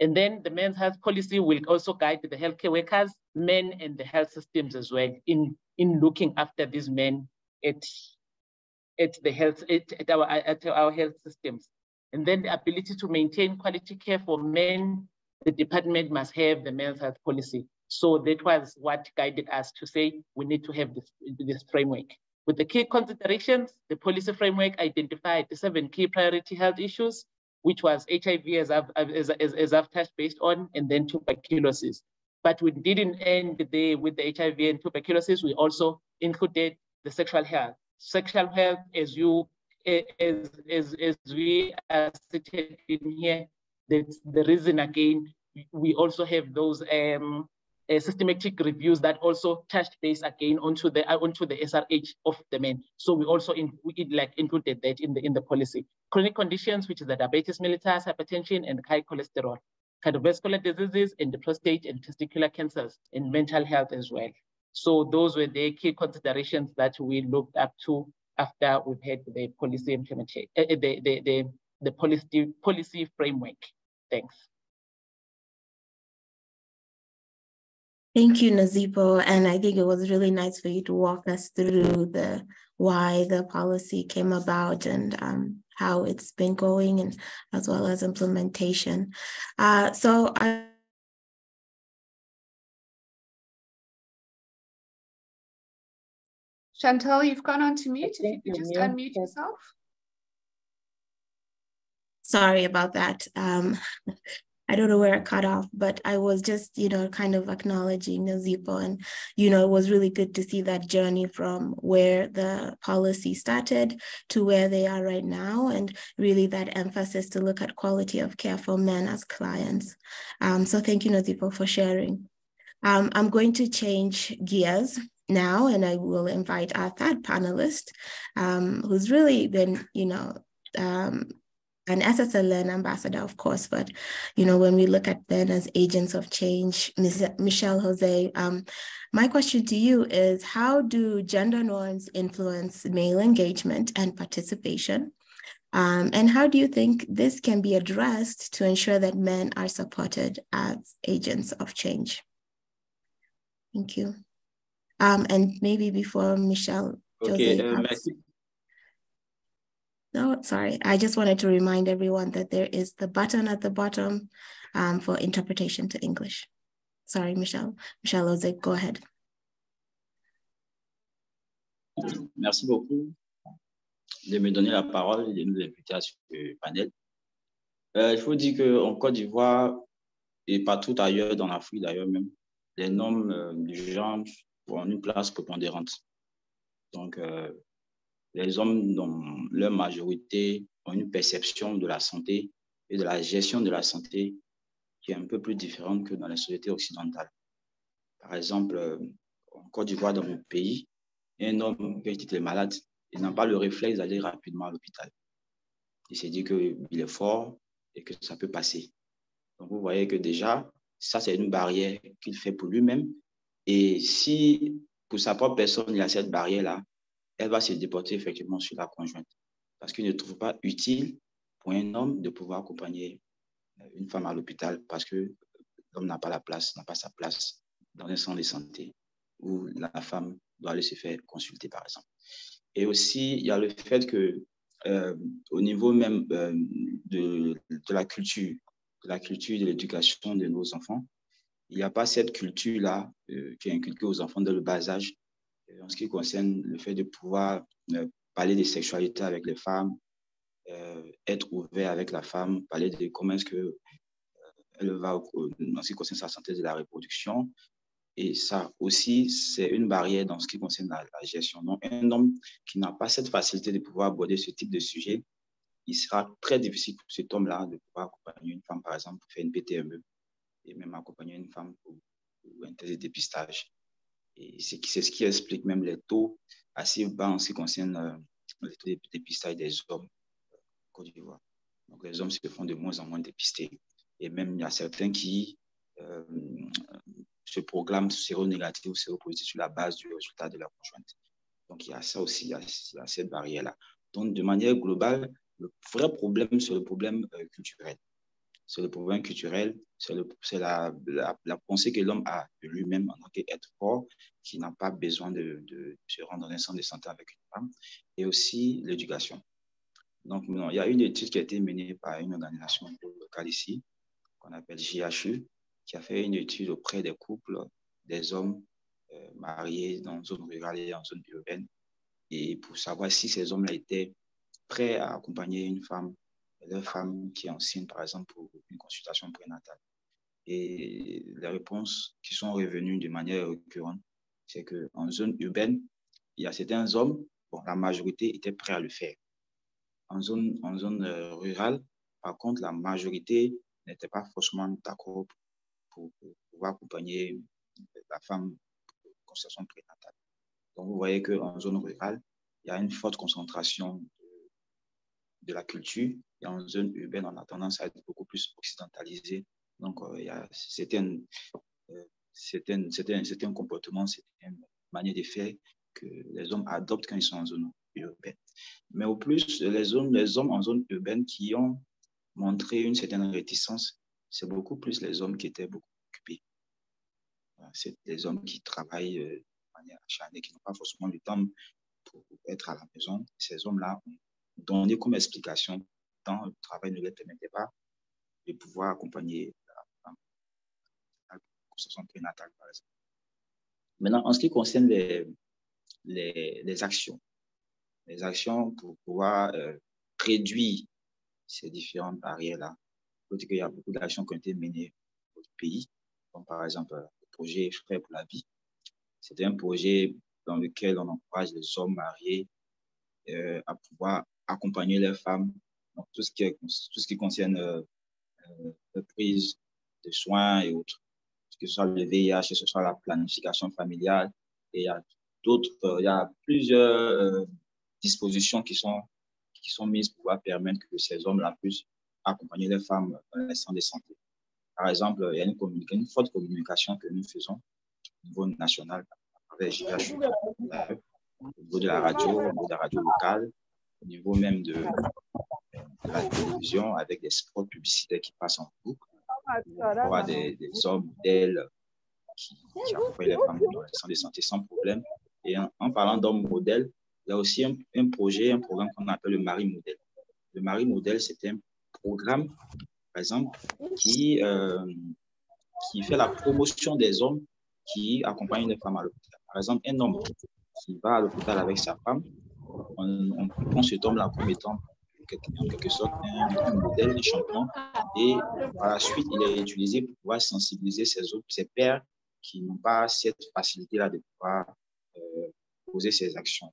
And then the men's health policy will also guide the healthcare workers, men, and the health systems as well in looking after these men at our health systems. And then the ability to maintain quality care for men, the department must have the men's health policy. So that was what guided us to say we need to have this framework. With the key considerations, the policy framework identified the 7 key priority health issues, which was HIV, as I've touched based on, and then tuberculosis. But we didn't end there with the HIV and tuberculosis. We also included the sexual health. Sexual health, as we are stated in here, that's the reason again, we also have those systematic reviews that also touched base again onto the SRH of the men. So we also included that in the policy. Chronic conditions, which is the diabetes mellitus, hypertension, and high cholesterol, cardiovascular diseases, and the prostate and testicular cancers, and mental health as well. So those were the key considerations that we looked up to after we've had the policy implementation, the policy framework. Thanks. Thank you, Nazipo. And I think it was really nice for you to walk us through why the policy came about and how it's been going, and as well as implementation. Chantal, you've gone on to mute. If you could just unmute yourself. Sorry about that. I don't know where it cut off, but I was just, kind of acknowledging Nazipo, and, it was really good to see that journey from where the policy started to where they are right now, and really that emphasis to look at quality of care for men as clients. So thank you, Nazipo, for sharing. I'm going to change gears now, and I will invite our third panelist, who's really been, an SSLN ambassador, of course, but, when we look at men as agents of change, Michelle Jose, my question to you is, how do gender norms influence male engagement and participation? And how do you think this can be addressed to ensure that men are supported as agents of change? Thank you. And maybe before Michelle Jose. No, sorry. I just wanted to remind everyone that there is the button at the bottom for interpretation to English. Sorry, Michelle. Michelle Jose, go ahead. Merci beaucoup de me donner la parole et de nous inviter à ce panel. Il faut dire qu'en Côte d'Ivoire et partout ailleurs dans l'Afrique d'ailleurs même, les normes du genre ont une place prépondérante. Donc, les hommes, dans leur majorité, ont une perception de la santé et de la gestion de la santé qui est un peu plus différente que dans les sociétés occidentales. Par exemple, en Côte d'Ivoire, dans mon pays, un homme qui est malade, il n'a pas le réflexe d'aller rapidement à l'hôpital. Il s'est dit qu'il est fort et que ça peut passer. Donc, vous voyez que déjà, ça, c'est une barrière qu'il fait pour lui-même. Et si, pour sa propre personne, il a cette barrière-là, elle va se déporter effectivement sur la conjointe. Parce qu'il ne trouve pas utile pour un homme de pouvoir accompagner une femme à l'hôpital parce que l'homme n'a pas sa place dans un centre de santé où la femme doit aller se faire consulter, par exemple. Et aussi, il y a le fait que au niveau même de la culture, de l'éducation de nos enfants, il n'y a pas cette culture-là qui est inculquée aux enfants dès le bas âge en ce qui concerne le fait de pouvoir parler de sexualité avec les femmes, être ouvert avec la femme, parler de comment est-ce que elle va en ce qui concerne sa santé de la reproduction. Et ça aussi, c'est une barrière dans ce qui concerne la gestion. Donc, un homme qui n'a pas cette facilité de pouvoir aborder ce type de sujet, il sera très difficile pour cet homme-là de pouvoir accompagner une femme, par exemple, pour faire une PTME et même accompagner une femme pour un test de dépistage. Et c'est ce qui explique même les taux assez bas en ce qui concerne les taux de dépistage des hommes en Côte d'Ivoire. Donc, les hommes se font de moins en moins dépister. Et même, il y a certains qui se proclament séronégatifs ou séropositifs sur la base du résultat de leur conjointe. Donc, il y a ça aussi, il y a cette barrière-là. Donc, de manière globale, le vrai problème, c'est le problème culturel. C'est le problème culturel, c'est la pensée que l'homme a de lui-même en tant qu'être fort, qui n'a pas besoin de se rendre dans un centre de santé avec une femme, et aussi l'éducation. Donc, non, il y a une étude qui a été menée par une organisation locale ici, qu'on appelle JHU, qui a fait une étude auprès des couples, des hommes mariés dans zone rurale et en zone urbaine, et pour savoir si ces hommes-là étaient prêts à accompagner une femme, leur femme qui est enceinte, par exemple, pour une consultation prénatale. Et les réponses qui sont revenues de manière récurrente, c'est qu'en zone urbaine, il y a certains hommes, bon, la majorité était prêts à le faire. En zone rurale, par contre, la majorité n'était pas forcément d'accord pour pouvoir accompagner la femme pour une consultation prénatale. Donc, vous voyez qu'en zone rurale, il y a une forte concentration de la culture. Et en zone urbaine, on a tendance à être beaucoup plus occidentalisé. Donc, il y a certains comportements, certaines manières de faire que les hommes adoptent quand ils sont en zone urbaine. Mais au plus, les hommes en zone urbaine qui ont montré une certaine réticence, c'est beaucoup plus les hommes qui étaient beaucoup occupés. C'est les hommes qui travaillent de manière acharnée, qui n'ont pas forcément le temps pour être à la maison. Ces hommes-là ont donné comme explication tant le travail ne leur permettait pas de pouvoir accompagner la conception prénatale, par exemple. Maintenant, en ce qui concerne les actions pour pouvoir réduire ces différentes barrières-là, il faut dire qu'il y a beaucoup d'actions qui ont été menées au pays, comme par exemple le projet Frères pour la vie. C'est un projet dans lequel on encourage les hommes mariés à pouvoir accompagner leurs femmes dans tout ce qui concerne la prise de soins et autres, que ce soit le VIH, que ce soit la planification familiale. Et il y a il y a plusieurs dispositions qui sont mises pour pouvoir permettre que ces hommes-là puissent accompagner les femmes dans les centres de santé. Par exemple, il y a une forte communication que nous faisons au niveau national avec JHU, au niveau de la radio, au niveau de la radio locale, au niveau même de la télévision, avec des spots publicitaires qui passent en boucle. On voit des hommes modèles qui accompagnent les femmes dans les centres de santé sans problème. Et en parlant d'hommes modèles, il y a aussi un programme qu'on appelle le mari modèle. Le mari modèle, c'est un programme, par exemple, qui fait la promotion des hommes qui accompagnent les femmes à l'hôpital. Par exemple, un homme qui va à l'hôpital avec sa femme, on prend cet homme-là comme étant en quelque sorte un modèle, un champion, et par la suite, il est utilisé pour pouvoir sensibiliser ses pairs qui n'ont pas cette facilité-là de pouvoir poser ces actions.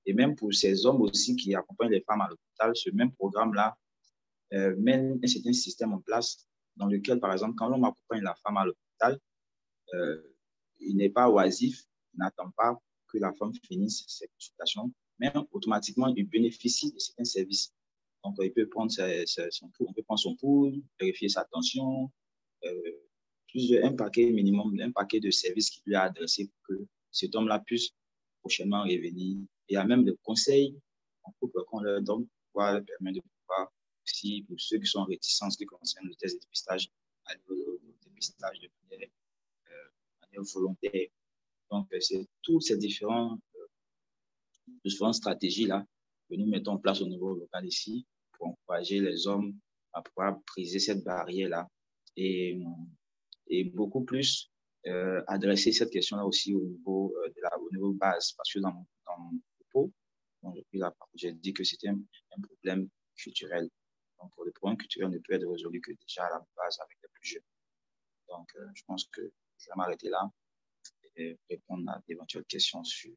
Et même pour ces hommes aussi qui accompagnent les femmes à l'hôpital, ce même programme-là mène un certain système en place dans lequel, par exemple, quand l'homme accompagne la femme à l'hôpital, il n'est pas oisif, il n'attend pas que la femme finisse ses consultations, mais automatiquement, il bénéficie de certains services. Donc, il peut prendre son pouls, vérifier sa tension, un paquet de services qu'il lui a adressé pour que cet homme-là puisse prochainement revenir. Il y a même des conseils en couple qu'on leur donne pour pouvoir leur permettre de pouvoir aussi, pour ceux qui sont réticents, ce qui concerne le test de dépistage, aller au dépistage de manière volontaire. Donc, c'est toutes ces différentes stratégies-là que nous mettons en place au niveau local ici pour encourager les hommes à pouvoir briser cette barrière-là et et beaucoup plus adresser cette question-là aussi au niveau base, parce que dans mon propos, j'ai dit que c'était un problème culturel. Donc, le problème culturel ne peut être résolu que déjà à la base avec les plus jeunes. Donc, je pense que je vais m'arrêter là et répondre à d'éventuelles questions sur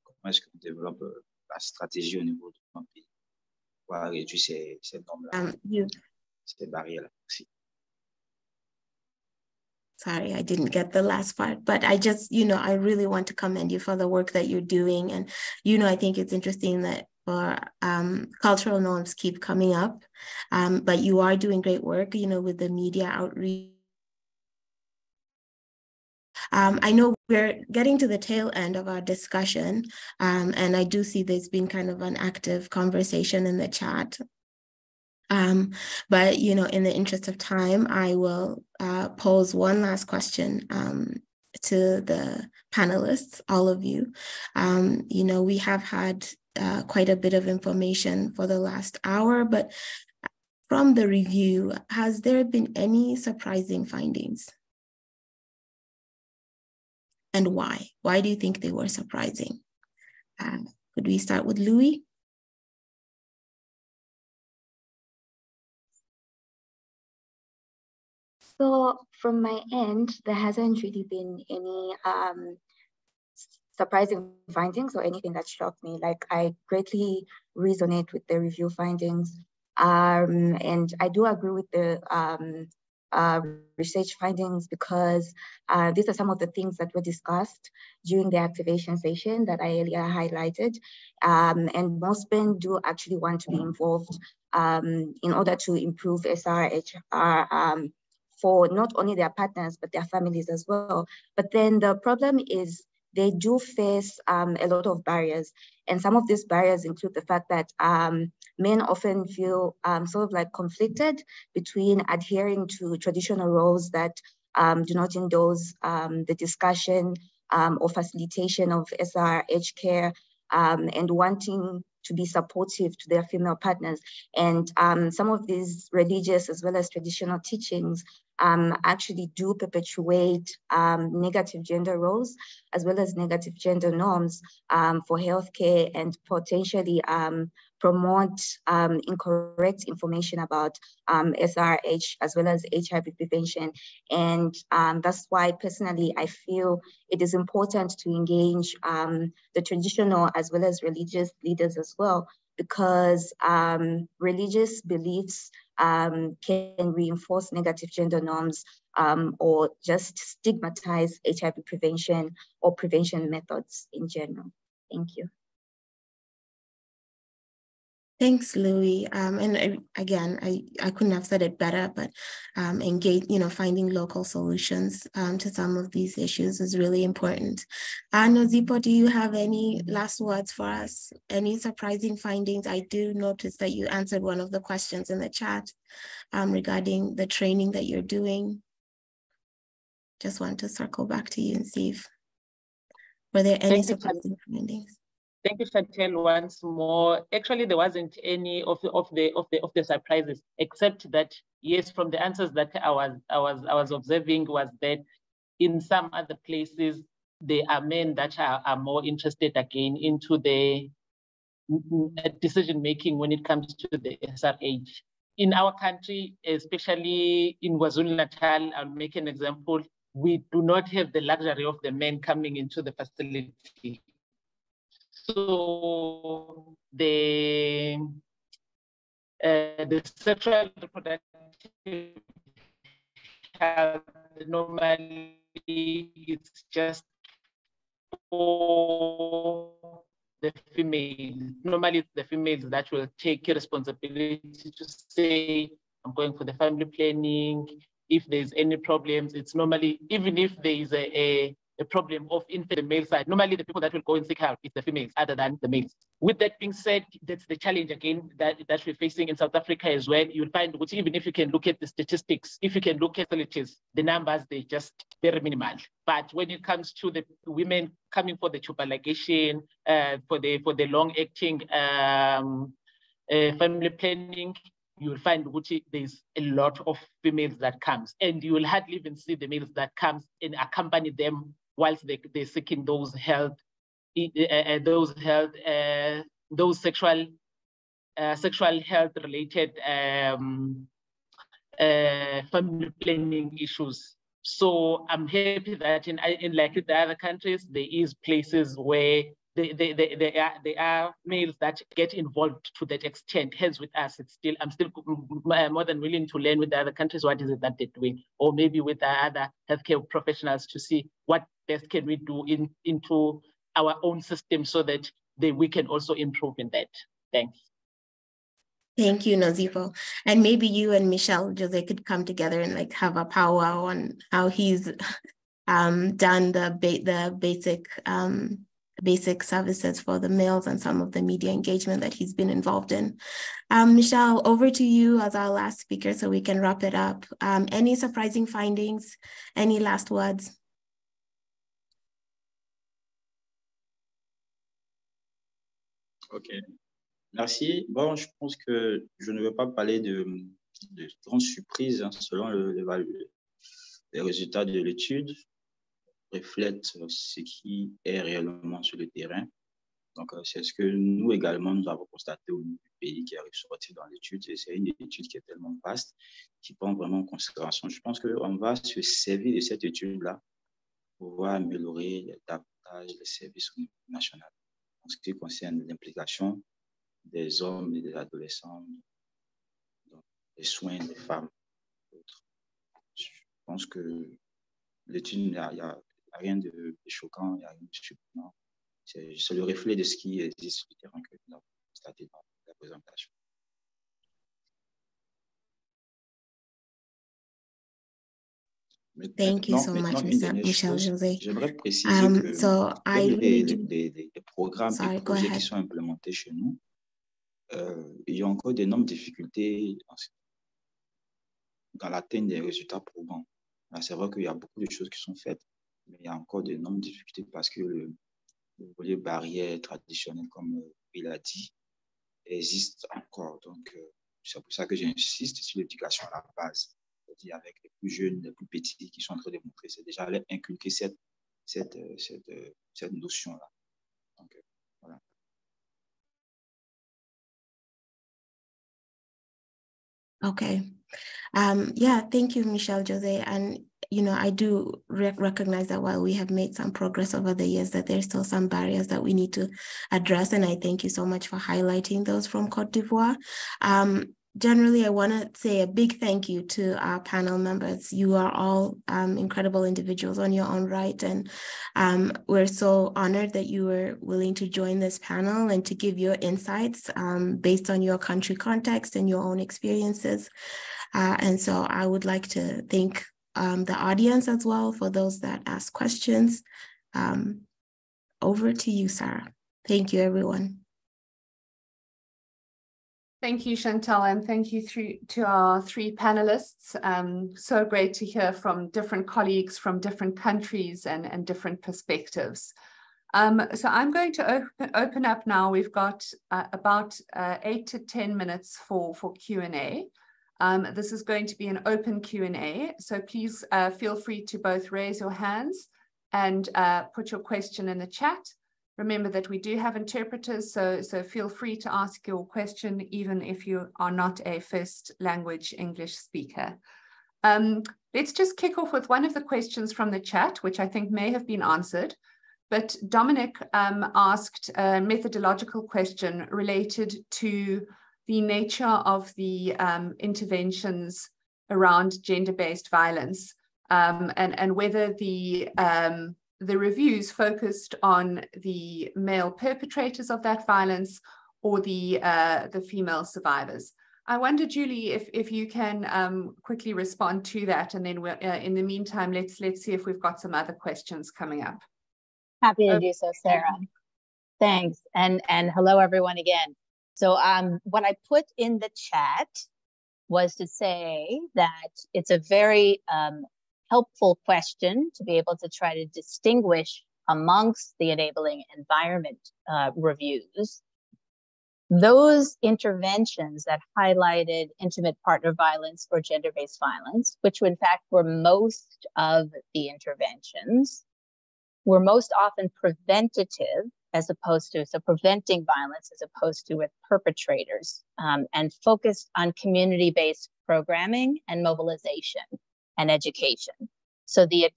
comment est-ce qu'on développe la stratégie au niveau de notre pays pour réduire ces normes-là, ces barrières-là. Merci. Sorry, I didn't get the last part, but I just, I really want to commend you for the work that you're doing. And, I think it's interesting that cultural norms keep coming up, but you are doing great work, with the media outreach. I know we're getting to the tail end of our discussion, and I do see there's been kind of an active conversation in the chat. But, in the interest of time, I will pose one last question to the panelists, all of you. We have had quite a bit of information for the last hour, but from the review, has there been any surprising findings? And why? Why do you think they were surprising? Could we start with Louis? So from my end, there hasn't really been any surprising findings or anything that shocked me. Like, I greatly resonate with the review findings. And I do agree with the research findings, because these are some of the things that were discussed during the activation session that I earlier highlighted. And most men do actually want to be involved in order to improve SRHR for not only their partners, but their families as well. But then the problem is they do face a lot of barriers. And some of these barriers include the fact that men often feel sort of like conflicted between adhering to traditional roles that do not endorse the discussion or facilitation of SRH care, and wanting to be supportive to their female partners. And some of these religious as well as traditional teachings actually do perpetuate negative gender roles as well as negative gender norms for healthcare, and potentially promote incorrect information about SRH as well as HIV prevention. And that's why personally I feel it is important to engage the traditional as well as religious leaders as well, because religious beliefs can reinforce negative gender norms or just stigmatize HIV prevention or prevention methods in general. Thank you. Thanks, Louis. And again, I couldn't have said it better, but engage, finding local solutions to some of these issues is really important. Nozipo, do you have any last words for us? Any surprising findings? I do notice that you answered one of the questions in the chat regarding the training that you're doing. Just want to circle back to you and see if were there any surprising findings? Thank you, Chantel, once more. Actually, there wasn't any of the surprises, except that, yes, from the answers that I was observing, was that in some other places there are men that are more interested again into the decision making when it comes to the SRH. In our country, especially in KwaZulu-Natal, I'll make an example. We do not have the luxury of the men coming into the facility. So the sexual reproductive health normally it's just for the females. Normally it's the females that will take responsibility to say, I'm going for the family planning. If there's any problems, it's normally, even if there is a problem of infant, the male side, normally the people that will go and seek help is the females other than the males. With that being said, that's the challenge again that we're facing in South Africa as well. You'll find, which even if you can look at the statistics, if you can look at facilities, the numbers, they're just very minimal. But when it comes to the women coming for the tubal ligation, for the long-acting family planning, you will find which there's a lot of females that comes, and you will hardly even see the males that comes and accompany them whilst they're seeking those sexual health related family planning issues. So I'm happy that in like the other countries, there is places where there are males that get involved to that extent. Hence, with us, I'm still more than willing to learn with the other countries what is it that they're doing, or maybe with the other healthcare professionals to see what best can we do into our own system so that we can also improve in that. Thanks. Thank you, Nozifo. And maybe you and Michelle Jose could come together and like have a powwow on how he's done the basic services for the males and some of the media engagement that he's been involved in. Michelle, over to you as our last speaker so we can wrap it up. Any surprising findings? Any last words? Okay. Merci. Bon, je pense que je ne veux pas parler de grandes surprises, hein, selon les résultats de l'étude reflètent ce qui est réellement sur le terrain. Donc, c'est ce que nous également, nous avons constaté au niveau du pays qui est ressorti dans l'étude. Et c'est une étude qui est tellement vaste, qui prend vraiment en considération. Je pense qu'on va se servir de cette étude-là pour pouvoir améliorer davantage les services au niveau national en ce qui concerne l'implication des hommes et des adolescents, donc les soins des femmes. Je pense que l'étude, il n'y a rien de choquant, il n'y a rien de surprenant. C'est le reflet de ce qui existe sur le terrain que nous avons constaté dans la présentation. Thank you so much, Michelle Jose. J'aimerais préciser que des programmes et projets qui sont implémentés chez nous, il y a encore d'énormes difficultés dans l'atteinte des résultats probants. C'est vrai qu'il y a beaucoup de choses qui sont faites, mais il y a encore d'énormes difficultés parce que le volet barrière traditionnel, comme il a dit, existe encore. Donc, c'est pour ça que j'insiste sur l'éducation à la base, c'est-à-dire avec les plus jeunes, les plus petits qui sont en train de montrer, c'est déjà leur inculquer cette notion-là. Donc, voilà. Okay. Yeah, thank you, Michelle Jose. And, you know, I do recognize that while we have made some progress over the years, that there's still some barriers that we need to address. And I thank you so much for highlighting those from Côte d'Ivoire. Generally, I want to say a big thank you to our panel members. You are all incredible individuals on your own right. And we're so honored that you were willing to join this panel and to give your insights based on your country context and your own experiences. And so I would like to thank the audience as well for those that asked questions. Over to you, Sarah. Thank you, everyone. Thank you, Chantal, and thank you to our three panelists. So great to hear from different colleagues from different countries and different perspectives. So I'm going to open up now. We've got about 8 to 10 minutes for Q&A. This is going to be an open Q&A, so please feel free to both raise your hands and put your question in the chat. Remember that we do have interpreters, so feel free to ask your question even if you are not a first language English speaker. Let's just kick off with one of the questions from the chat, which I think may have been answered. But Dominic asked a methodological question related to the nature of the interventions around gender-based violence and whether the reviews focused on the male perpetrators of that violence or the female survivors. I wonder, Julie, if you can quickly respond to that, and then in the meantime, let's see if we've got some other questions coming up. Happy to do so, Sarah. Thanks, and hello everyone again. So what I put in the chat was to say that it's a very helpful question to be able to try to distinguish amongst the enabling environment reviews Those interventions that highlighted intimate partner violence or gender-based violence, which in fact were most of the interventions, were most often preventative as opposed to, so preventing violence as opposed to with perpetrators, and focused on community-based programming and mobilization and education. So the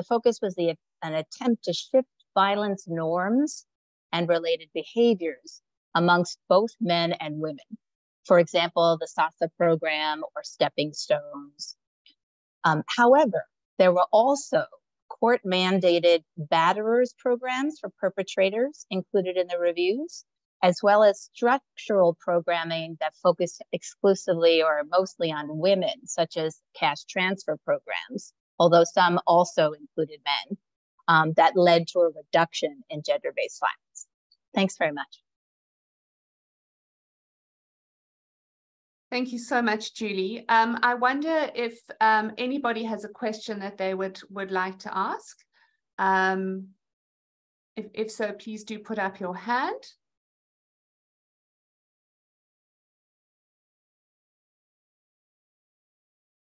focus was an attempt to shift violence norms and related behaviors amongst both men and women. For example, the SASA program or Stepping Stones. However, there were also court-mandated batterers programs for perpetrators included in the reviews, as well as structural programming that focused exclusively or mostly on women, such as cash transfer programs, although some also included men, that led to a reduction in gender-based violence. Thanks very much. Thank you so much, Julie. I wonder if anybody has a question that they would like to ask. If so, please do put up your hand.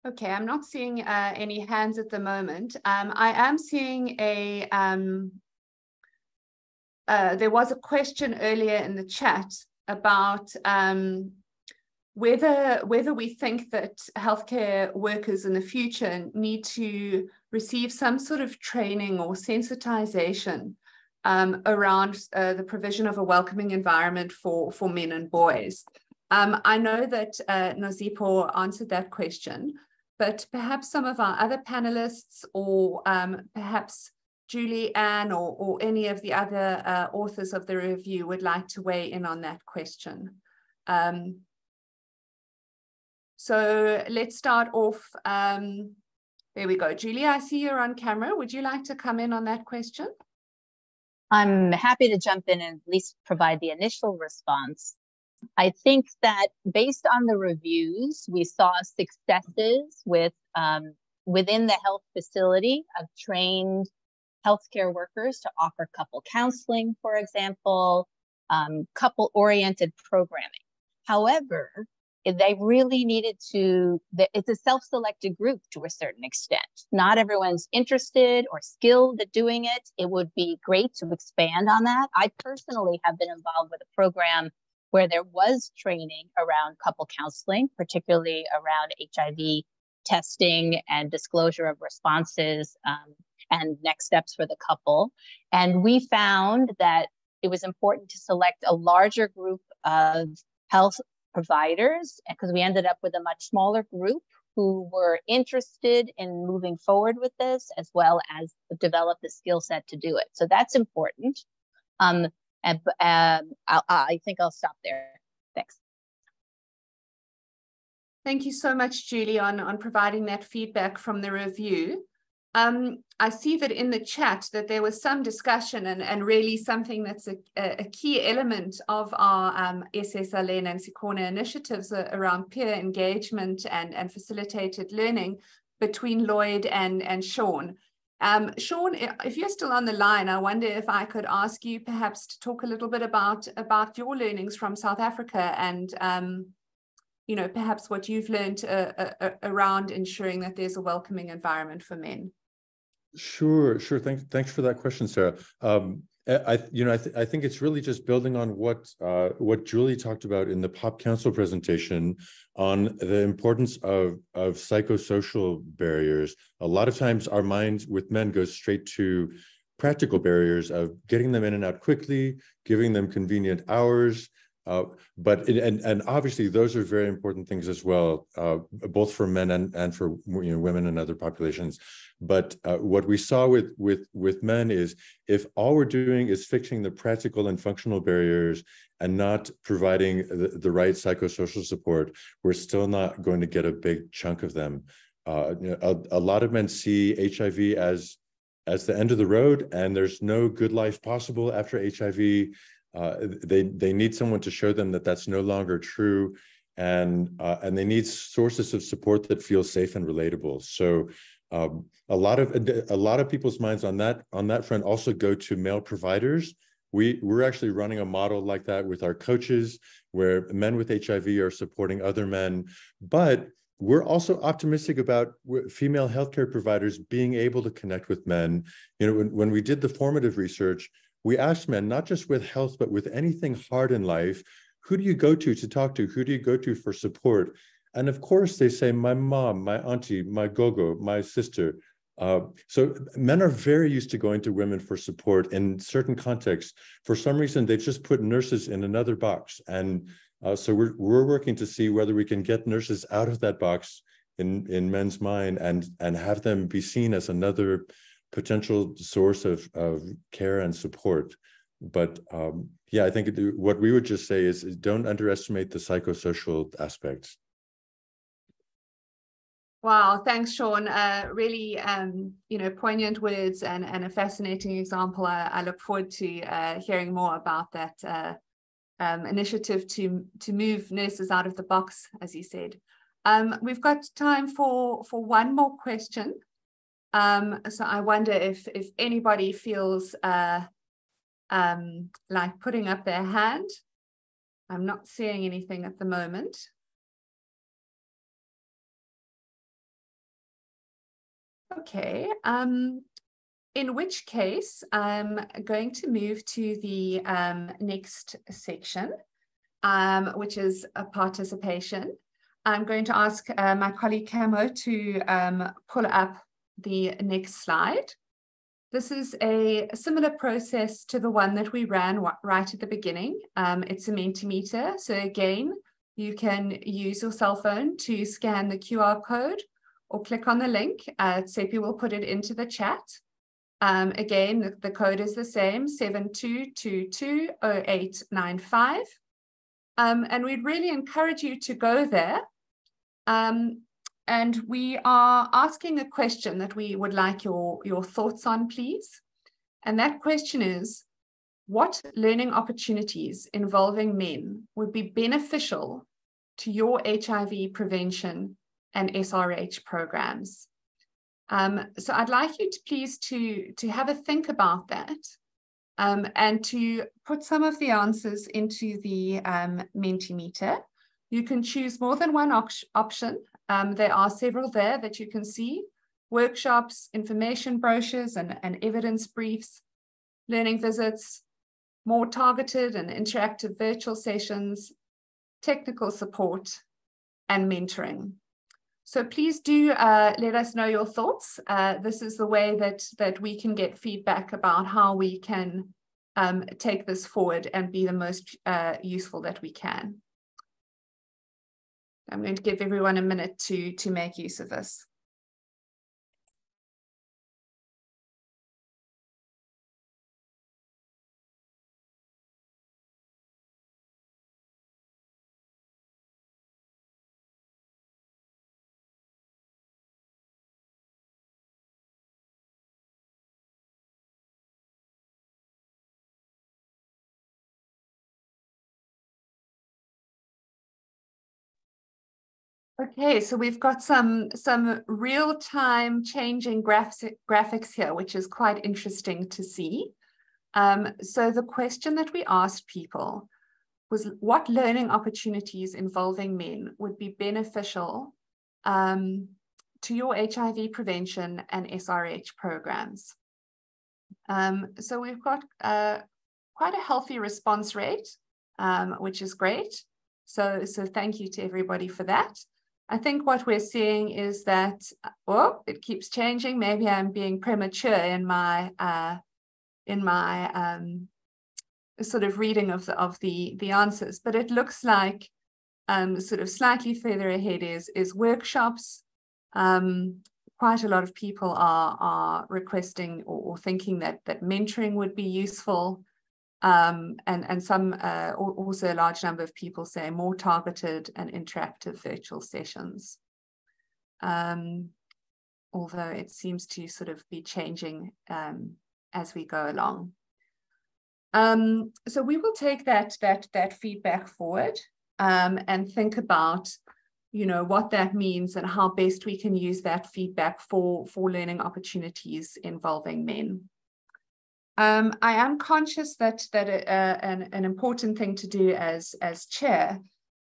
Okay, I'm not seeing any hands at the moment. I am seeing there was a question earlier in the chat about whether we think that healthcare workers in the future need to receive some sort of training or sensitization around the provision of a welcoming environment for men and boys. I know that Nozipo answered that question, but perhaps some of our other panelists, or perhaps Julie Ann or any of the other authors of the review would like to weigh in on that question. So let's start off. There we go. Julie, I see you're on camera. Would you like to come in on that question? I'm happy to jump in and at least provide the initial response. I think that based on the reviews, we saw successes with within the health facility of trained healthcare workers to offer couple counseling, for example, couple-oriented programming. However, they really needed to, it's a self-selected group to a certain extent. Not everyone's interested or skilled at doing it. It would be great to expand on that. I personally have been involved with a program where there was training around couple counseling, particularly around HIV testing and disclosure of responses and next steps for the couple. And we found that it was important to select a larger group of health providers, because we ended up with a much smaller group who were interested in moving forward with this, as well as develop the skill set to do it. So that's important. I think I'll stop there. Thanks. Thank you so much, Julie, on providing that feedback from the review. I see that in the chat that there was some discussion and really something that's a key element of our SSLN and SYCONA initiatives around peer engagement and facilitated learning between Lloyd and Sean. Sean, if you're still on the line, I wonder if I could ask you perhaps to talk a little bit about your learnings from South Africa and you know, perhaps what you've learned around ensuring that there's a welcoming environment for men. Sure. Thanks for that question, Sarah. I think it's really just building on what Julie talked about in the POP Council presentation on the importance of psychosocial barriers. A lot of times our mind with men goes straight to practical barriers of getting them in and out quickly, giving them convenient hours. But obviously those are very important things as well, both for men and for women and other populations. But what we saw with men is if all we're doing is fixing the practical and functional barriers and not providing the right psychosocial support, we're still not going to get a big chunk of them. A lot of men see HIV as the end of the road, and there's no good life possible after HIV. They need someone to show them that that's no longer true, and they need sources of support that feel safe and relatable. So a lot of people's minds on that front also go to male providers We're actually running a model like that with our coaches, where men with HIV are supporting other men. But we're also optimistic about female healthcare providers being able to connect with men. You know, when we did the formative research, we asked men, not just with health, but with anything hard in life, who do you go to talk to? Who do you go to for support? And of course, they say, my mom, my auntie, my gogo, my sister. So men are very used to going to women for support in certain contexts. For some reason, they've just put nurses in another box. And so we're working to see whether we can get nurses out of that box in men's mind and have them be seen as another potential source of care and support. But yeah, I think what we would just say is don't underestimate the psychosocial aspects. Wow, thanks, Sean. Really, poignant words and a fascinating example. I look forward to hearing more about that initiative to move nurses out of the box, as you said. We've got time for one more question. So I wonder if anybody feels like putting up their hand. I'm not seeing anything at the moment. Okay, in which case I'm going to move to the next section, which is a participation. I'm going to ask my colleague Camo to pull up the next slide. This is a similar process to the one that we ran right at the beginning. It's a Mentimeter. So again, you can use your cell phone to scan the QR code or click on the link. Tsepi will put it into the chat. Again, the code is the same, 72220895. And we'd really encourage you to go there. And we are asking a question that we would like your thoughts on, please. And that question is, what learning opportunities involving men would be beneficial to your HIV prevention and SRH programs? So I'd like you to please to have a think about that and to put some of the answers into the Mentimeter. You can choose more than one option. There are several there that you can see: workshops, information brochures and evidence briefs, learning visits, more targeted and interactive virtual sessions, technical support, and mentoring. So please do let us know your thoughts. This is the way that we can get feedback about how we can take this forward and be the most useful that we can. I'm going to give everyone a minute to make use of this. Okay, so we've got some real-time changing graphics here, which is quite interesting to see. So the question that we asked people was, what learning opportunities involving men would be beneficial to your HIV prevention and SRH programs? So we've got quite a healthy response rate, which is great. So thank you to everybody for that. I think what we're seeing is that, well, it keeps changing. Maybe I'm being premature in my sort of reading of the answers, but it looks like sort of slightly further ahead is workshops. Quite a lot of people are requesting or thinking that mentoring would be useful. And some also a large number of people say more targeted and interactive virtual sessions, although it seems to sort of be changing as we go along. So we will take that feedback forward and think about, you know, what that means and how best we can use that feedback for learning opportunities involving men. I am conscious that an important thing to do as chair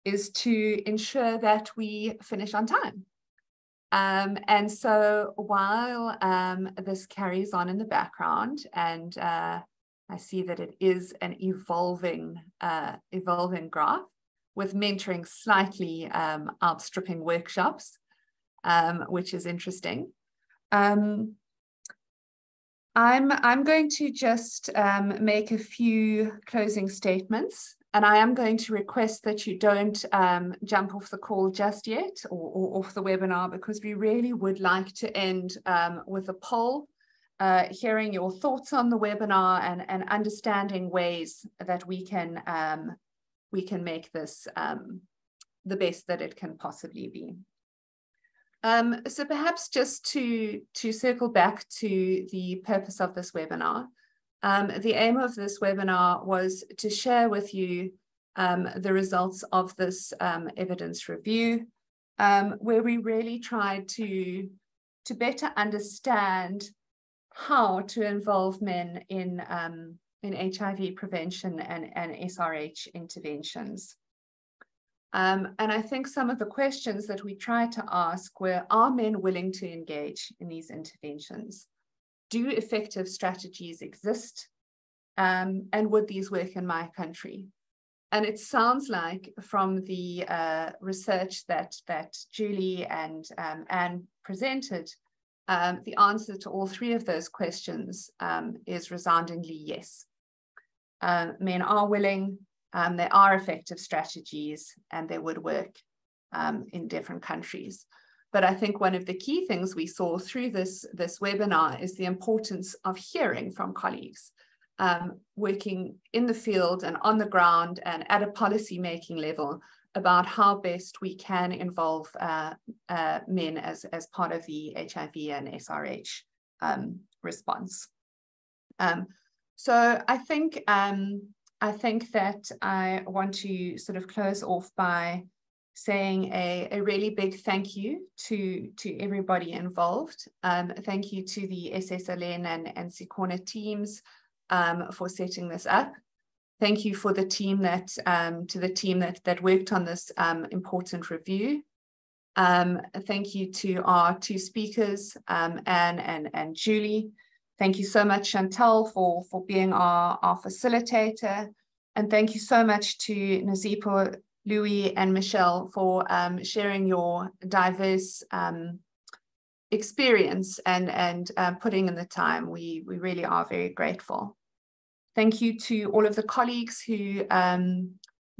is to ensure that we finish on time. And so while this carries on in the background, and I see that it is an evolving graph with mentoring slightly outstripping workshops, which is interesting. I'm going to just make a few closing statements, and I am going to request that you don't jump off the call just yet or off the webinar, because we really would like to end with a poll, hearing your thoughts on the webinar and understanding ways that we can make this the best that it can possibly be. So perhaps just to circle back to the purpose of this webinar, the aim of this webinar was to share with you the results of this evidence review, where we really tried to better understand how to involve men in HIV prevention and SRH interventions. And I think some of the questions that we tried to ask were, are men willing to engage in these interventions? Do effective strategies exist? And would these work in my country? And it sounds like from the research that Julie and Anne presented, the answer to all three of those questions is resoundingly yes. Men are willing. There are effective strategies, and they would work in different countries. But I think one of the key things we saw through this webinar is the importance of hearing from colleagues, working in the field and on the ground and at a policy-making level about how best we can involve men as part of the HIV and SRH response. So I think that I want to sort of close off by saying a really big thank you to everybody involved. Thank you to the SSLN and SYCONA teams for setting this up. Thank you for the team that worked on this important review. Thank you to our two speakers, Anne and Julie. Thank you so much, Chantal, for being our facilitator. And thank you so much to Nazipo, Louis, and Michelle for sharing your diverse experience and putting in the time. We really are very grateful. Thank you to all of the colleagues who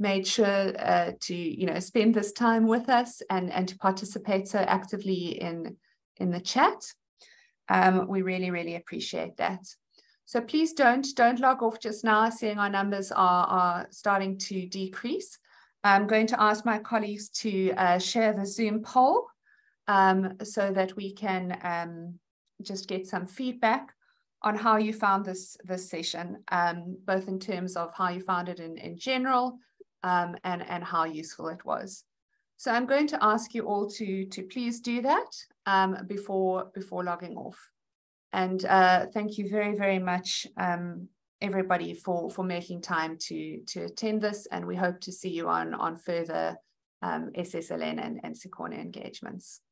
made sure to spend this time with us and to participate so actively in the chat. We really, really appreciate that. So please don't log off just now, seeing our numbers are starting to decrease. I'm going to ask my colleagues to share the Zoom poll so that we can just get some feedback on how you found this session, both in terms of how you found it in general and how useful it was. So I'm going to ask you all to please do that before logging off. And thank you very, very much, everybody, for making time to attend this. And we hope to see you on further SSLN and SYCONA engagements.